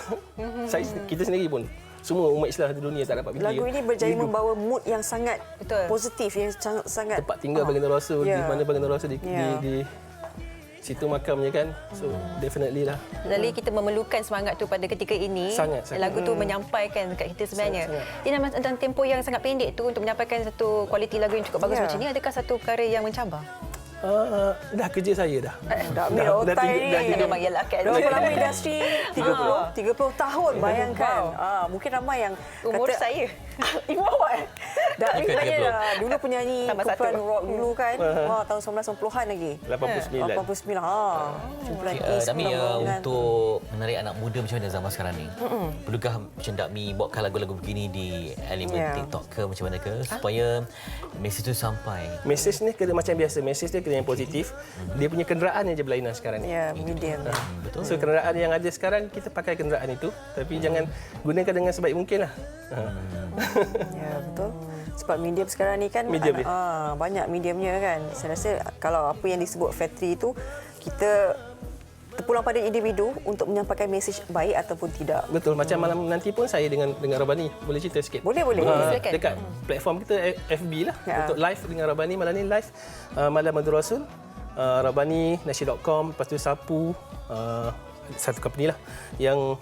Kita sendiri pun. Semua umat Islam di dunia tak dapat pergi. Lagu ini berjaya membawa mood yang sangat positif, yang sangat tempat tinggal Baginda Rasul, di mana Baginda Rasul di situ makamnya kan. So definitely lah. Jadi kita memerlukan semangat tu pada ketika ini. Sangat. Lagu tu menyampaikan dekat kita sebenarnya. Ini dalam tempoh yang sangat pendek tu untuk menyampaikan satu kualiti lagu yang cukup bagus macam ni, adakah satu perkara yang mencabar? Dah kerja saya dah. Dah otai ni. Memang ialah kan. Berapa lama industri? 30 tahun, bayangkan. Mungkin ramai yang umur kata, saya. Dah dulu penyanyi kumpulan rock dulu kan. Tahun 1990-an lagi. 89. Kumpulan Dakmi, untuk menarik anak muda macam mana zaman sekarang ni? Perlukah macam Dakmi bawakan lagu-lagu begini di elemen TikTok ke macam mana ke supaya mesej tu sampai? Mesej ni kena macam biasa. Mesej dia kena yang positif. Dia punya kenderaan yang je berlainan sekarang ni. Ya, medium. Betul. So kenderaan yang ada sekarang, kita pakai kenderaan itu. Tapi jangan gunakan dengan sebaik mungkin lah. Ya, betul. Sebab medium sekarang ni kan banyak mediumnya kan. Saya rasa kalau apa yang disebut factory itu, kita terpulang pada individu untuk menyampaikan mesej baik ataupun tidak. Betul. Macam malam nanti pun saya dengan Rabani boleh cerita sikit. Boleh. Dekat platform kita FB lah untuk live dengan Rabani. Malam ni live Malam Baginda Rasul, Rabani, Nasyid.com, lepas tu Sapu, satu company lah yang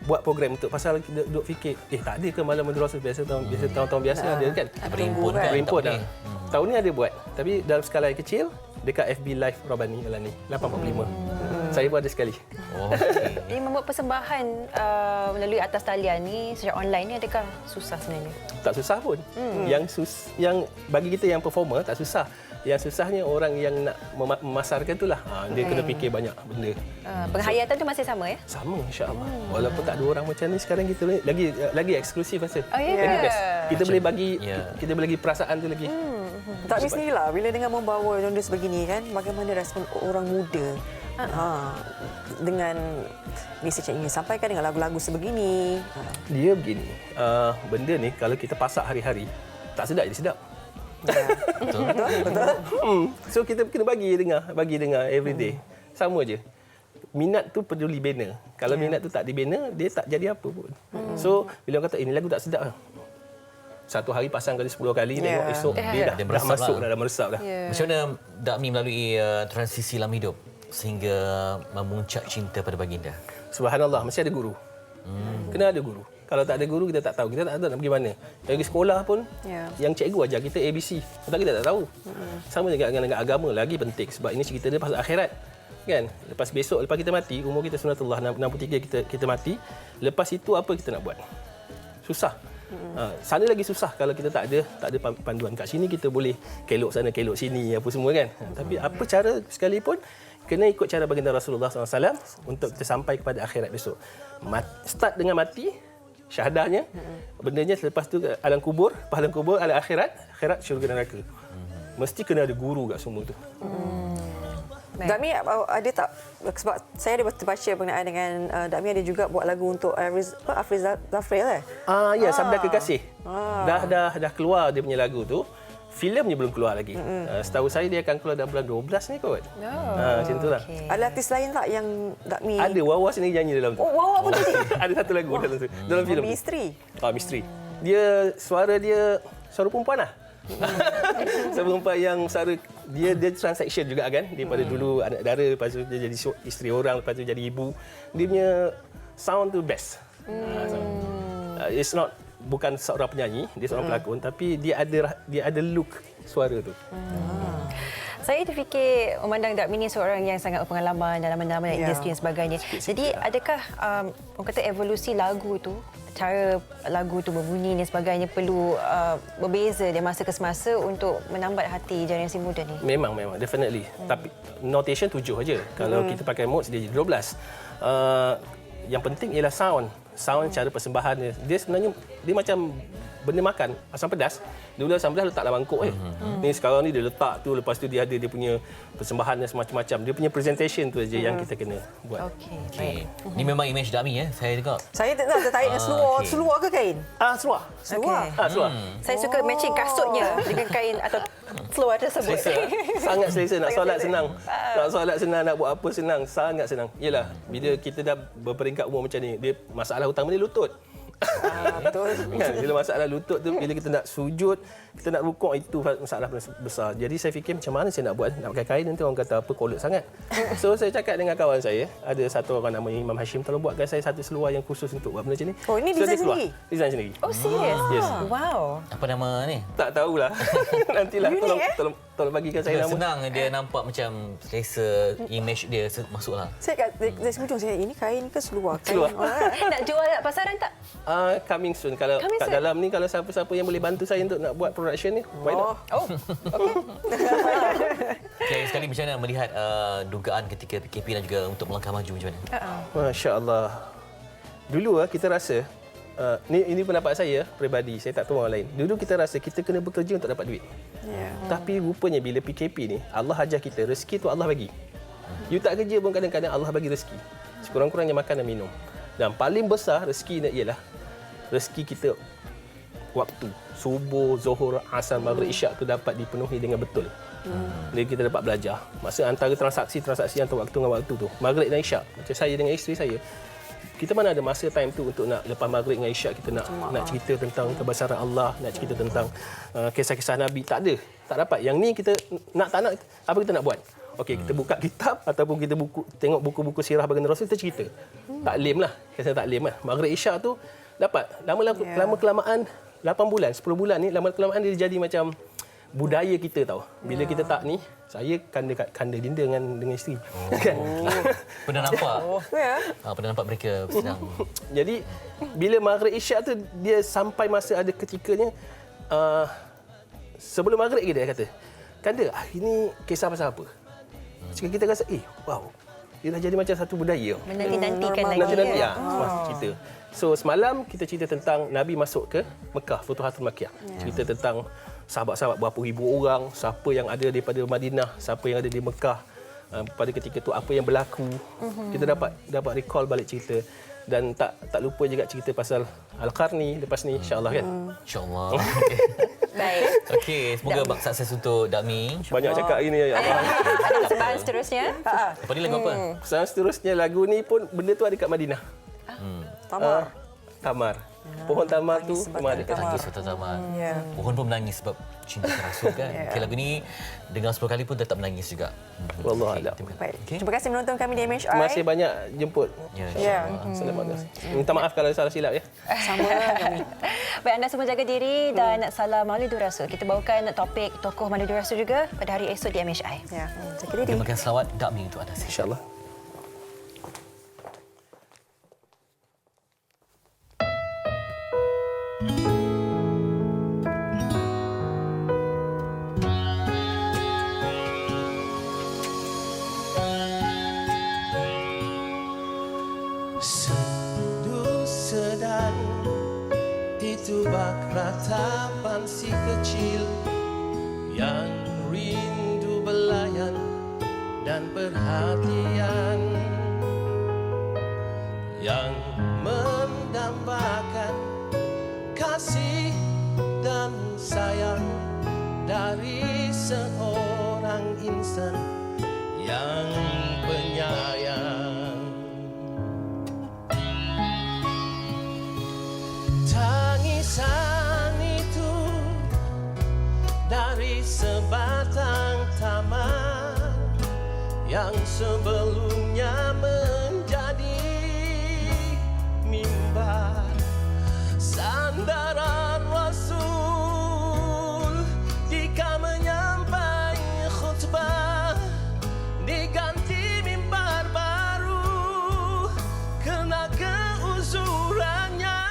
buat program untuk pasal kita duduk fikir tak ada ke Malam Baginda Rasul biasa tahun-tahun biasa ada kan. Berimpun dah. Tahun ni ada buat tapi dalam skala yang kecil dekat FB Live Rabani malam ni 8.45. Saya pun ada sekali. Ini membuat persembahan melalui atas talian ni secara online ni adakah susah sebenarnya? Tak susah pun. Yang bagi kita yang performer tak susah. Yang susahnya orang yang nak memasarkan itulah. Dia kena fikir banyak benda. Penghayatan tu masih sama ya? Sama insya-Allah. Walaupun tak ada orang macam ni sekarang kita lagi eksklusif rasa. Lagi best. Kita boleh bagi perasaan tu lagi. Tak di sinilah bila dengan membawa genre sebegini kan, bagaimana respon orang muda dengan mesej yang ingin sampaikan dengan lagu-lagu sebegini. Dia begini, benda ni kalau kita pasak hari-hari tak sedap jadi sedap. Betul. So kita kena bagi dengar everyday. Sama je. Minat tu perlu dibina. Kalau minat tu tak dibina, dia tak jadi apa pun. So bila orang kata ini lagu tak sedap, satu hari pasang kali 10 kali tengok esok dia dah masuk dah meresap dah. Macam mana Dakmi melalui transisi dalam hidup sehingga memuncak cinta pada baginda? Subhanallah, mesti ada guru. Kena ada guru. Kalau tak ada guru, kita tak tahu. Kita tak tahu nak pergi mana. Pergi sekolah pun, yang cikgu ajar kita ABC. Tapi kita tak tahu. Sama juga dengan agama, lagi penting. Sebab ini cerita dia pasal akhirat. Kan? Lepas kita mati, umur kita sunatullah 63 kita mati. Lepas itu apa kita nak buat? Susah. Sana lagi susah kalau kita tak ada panduan. Kat sini kita boleh kelok sana, kelok sini, apa semua kan. Tapi apa cara sekalipun, kena ikut cara baginda Rasulullah SAW untuk kita sampai kepada akhirat besok. Start dengan mati, syahadahnya, bendanya selepas tu alam kubur, pahala kubur, akhirat syurga dan neraka. Mesti kena ada guru kat semua tu. Dami ada tak, sebab saya ada terbaca berkenaan dengan Dami ada juga buat lagu untuk Afriz Zafril Ya, Sabda Kekasih. Dah keluar dia punya lagu tu. Filmnya belum keluar lagi. Setahu saya dia akan keluar dalam bulan 12 ni kot. Macam itulah. Ada artis lain tak yang Dami? Ada, Wawa sendiri nyanyi dalam tu. Oh, Wawa pun jadi. Ada satu lagu dalam tu. Dalam filem. Misteri. Misteri. Dia suara perempuan lah. Suara perempuan yang dia transaction juga kan, daripada dulu anak dara, lepas tu dia jadi isteri orang, lepas tu jadi ibu. Dia punya sound tu best. It's not, bukan seorang penyanyi, dia seorang pelakon, tapi dia ada look suara tu. Saya terfikir memandang Dami ni seorang yang sangat berpengalaman dalam mendalam industri dan sebagainya. Jadi adakah orang kata evolusi lagu tu, cara lagu tu berbunyi dan sebagainya perlu berbeza dari masa ke semasa untuk menambat hati generasi muda ni? Memang definitely. Tapi notation 7 aja. Kalau kita pakai modes dia jadi 12. Yang penting ialah sound, cara persembahan dia. Dia sebenarnya dia macam benda makan, asam pedas. Dulu asam pedas letak dalam mangkuk Ni sekarang ni dia letak tu, lepas tu dia ada dia punya persembahan dan semacam-macam. Dia punya presentation tu aja yang kita kena buat. Okey. Ni memang image Dami saya tengok. Saya tertarik dengan seluar ke kain? Seluar. Seluar. Saya suka matching kasutnya dengan kain atau seluar tersebut. Sangat selesa, nak solat senang. Nak solat senang, nak buat apa senang, sangat senang. Yalah, bila kita dah berperingkat umur macam ni, dia masalah utama dia lutut. Betul. Bila masalah lutut tu, bila kita nak sujud, kita nak rukuk, itu masalah besar. Jadi saya fikir macam mana saya nak buat, nak pakai kain, nanti orang kata apa kolot sangat. So saya cakap dengan kawan saya, ada satu orang nama Imam Hashim, tolong buatkan saya satu seluar yang khusus untuk buat benda macam ni. Oh, ini design sendiri? Design sendiri. Oh, serius? Yes. Wow. Apa nama ni? Tak tahulah. Nantilah tolong bagikan saya nama. Senang dia nampak macam selesa, image dia masuklah. Saya kat dari hujung saya, ini kain ke seluar? Seluar. Nak jual kat pasaran tak? Coming soon. Kalau kat dalam ni, kalau siapa-siapa yang boleh bantu saya untuk nak buat production ni, why not? Okay, sekali macam mana melihat dugaan ketika PKP dan juga untuk melangkah maju macam mana? Masya Allah. Dulu kita rasa, ini pendapat saya peribadi, saya tak tahu orang lain. Dulu kita rasa kita kena bekerja untuk dapat duit. Tapi rupanya bila PKP ni, Allah ajar kita, rezeki tu Allah bagi. You tak kerja pun kadang-kadang Allah bagi rezeki. Sekurang-kurangnya makan dan minum. Dan paling besar rezeki ni ialah rezeki kita waktu. Subuh, Zuhur, Asar, Maghrib, Isyak tu dapat dipenuhi dengan betul. Jadi kita dapat belajar. Masa antara transaksi antara waktu dengan waktu tu, Maghrib dan Isyak. Macam saya dengan isteri saya, kita mana ada masa time tu untuk nak lepas Maghrib dengan Isyak kita nak cerita tentang kebesaran Allah, nak cerita tentang kisah-kisah Nabi. Tak ada. Tak dapat. Yang ni kita nak tak nak, apa kita nak buat? Okey, kita buka kitab ataupun kita tengok buku-buku sirah baginda Rasul, kita cerita. Taklim lah. Kisah taklim lah. Maghrib Isyak tu dapat. Lama-kelamaan 8 bulan, 10 bulan ni, lama-kelamaan dia jadi macam budaya kita tau. Bila kita tak ni, saya kanda dinda dengan isteri. Kan? Pernah nampak? Pernah nampak mereka sedang. Jadi bila Maghrib Isyak tu, dia sampai masa ada ketikanya sebelum Maghrib dia kata, "Kanda, ini kisah pasal apa?" Kita rasa, wow, dia dah jadi macam satu budaya. Menanti-nantikan lagi. Nanti-nanti, cerita. So, semalam kita cerita tentang Nabi masuk ke Mekah, Futuhatul Makkiyah. Cerita tentang sahabat-sahabat berapa ribu orang, siapa yang ada daripada Madinah, siapa yang ada di Mekah. Pada ketika tu apa yang berlaku. Kita dapat recall balik cerita. Dan tak lupa juga cerita pasal Al-Qarni lepas ni, insya-Allah kan. Insya-Allah. Baik. Okey, semoga sukses untuk Dami. Banyak cakap hari ni ya Allah. Ada persembahan seterusnya? Apa ni lagu apa? Persembahan seterusnya lagu ni pun benda tu ada kat Madinah. Tamar. Pohon tamar tu memang ada kat Menangis atau tamar. Pohon pun menangis sebab cinta Rasul kan. Okay, lagu ni dengar 10 kali pun tetap menangis juga. Wallahualam. Terima kasih menonton kami di MHI. Terima kasih banyak jemput. Selamat. Minta maaf kalau salah silap ya. Sama kami. Baik, anda semua jaga diri dan salam Maulidur Rasul. Kita bawakan topik tokoh Maulidur Rasul juga pada hari esok di MHI. Jaga diri. Terima kasih, selawat Dami untuk anda. InsyaAllah. Ratapan si kecil yang rindu belayan dan perhatian yang mendambakan kasih dan sayang dari seorang insan yang penyayang. Tangisan itu dari sebatang taman yang sebelumnya menjadi mimbar sandaran Rasul jika menyampai khutbah, diganti mimbar baru kerana keuzurannya.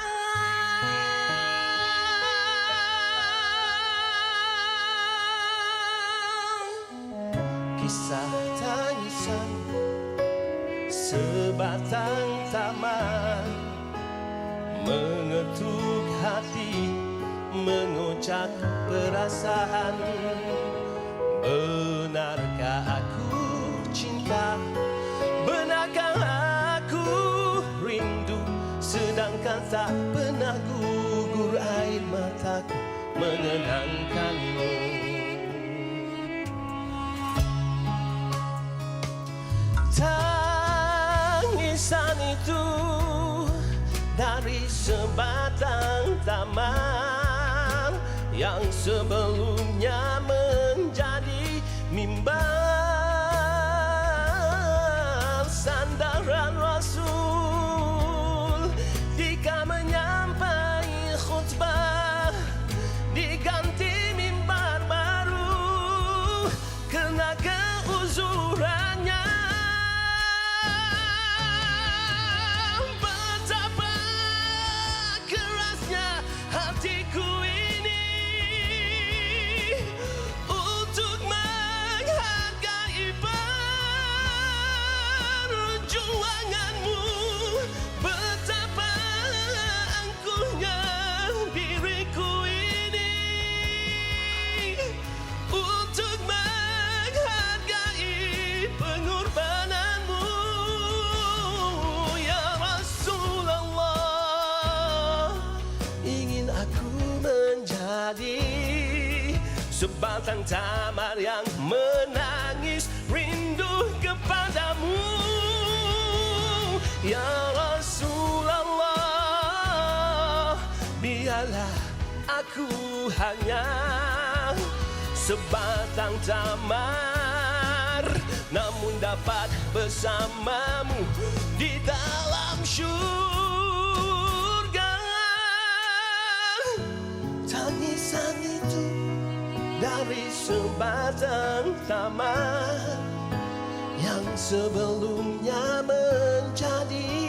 Kisah tangisan sebatang taman mengetuk hati, mengocak perasaan. Benarkah aku cinta? Benarkah aku rindu? Sedangkan tak pernah gugur air mataku mengenangkanmu. Tangisan itu dari sebatang taman yang sebelumnya menjadi mimbar sandaran Rasul jika menyampai khutbah, diganti mimbar baru kerana keuzurannya. Hatiku ini untuk menghargai perjuanganmu. Betapa angkuhnya diriku ini untuk menghargai pengorbananmu. Ya Rasulullah, ingin aku menjadi sebatang tamar yang menangis rindu kepadamu. Ya Rasulullah, biarlah aku hanya sebatang tamar, namun dapat bersamamu di dalam syurga. Tangisan itu dari sebatang taman yang sebelumnya menjadi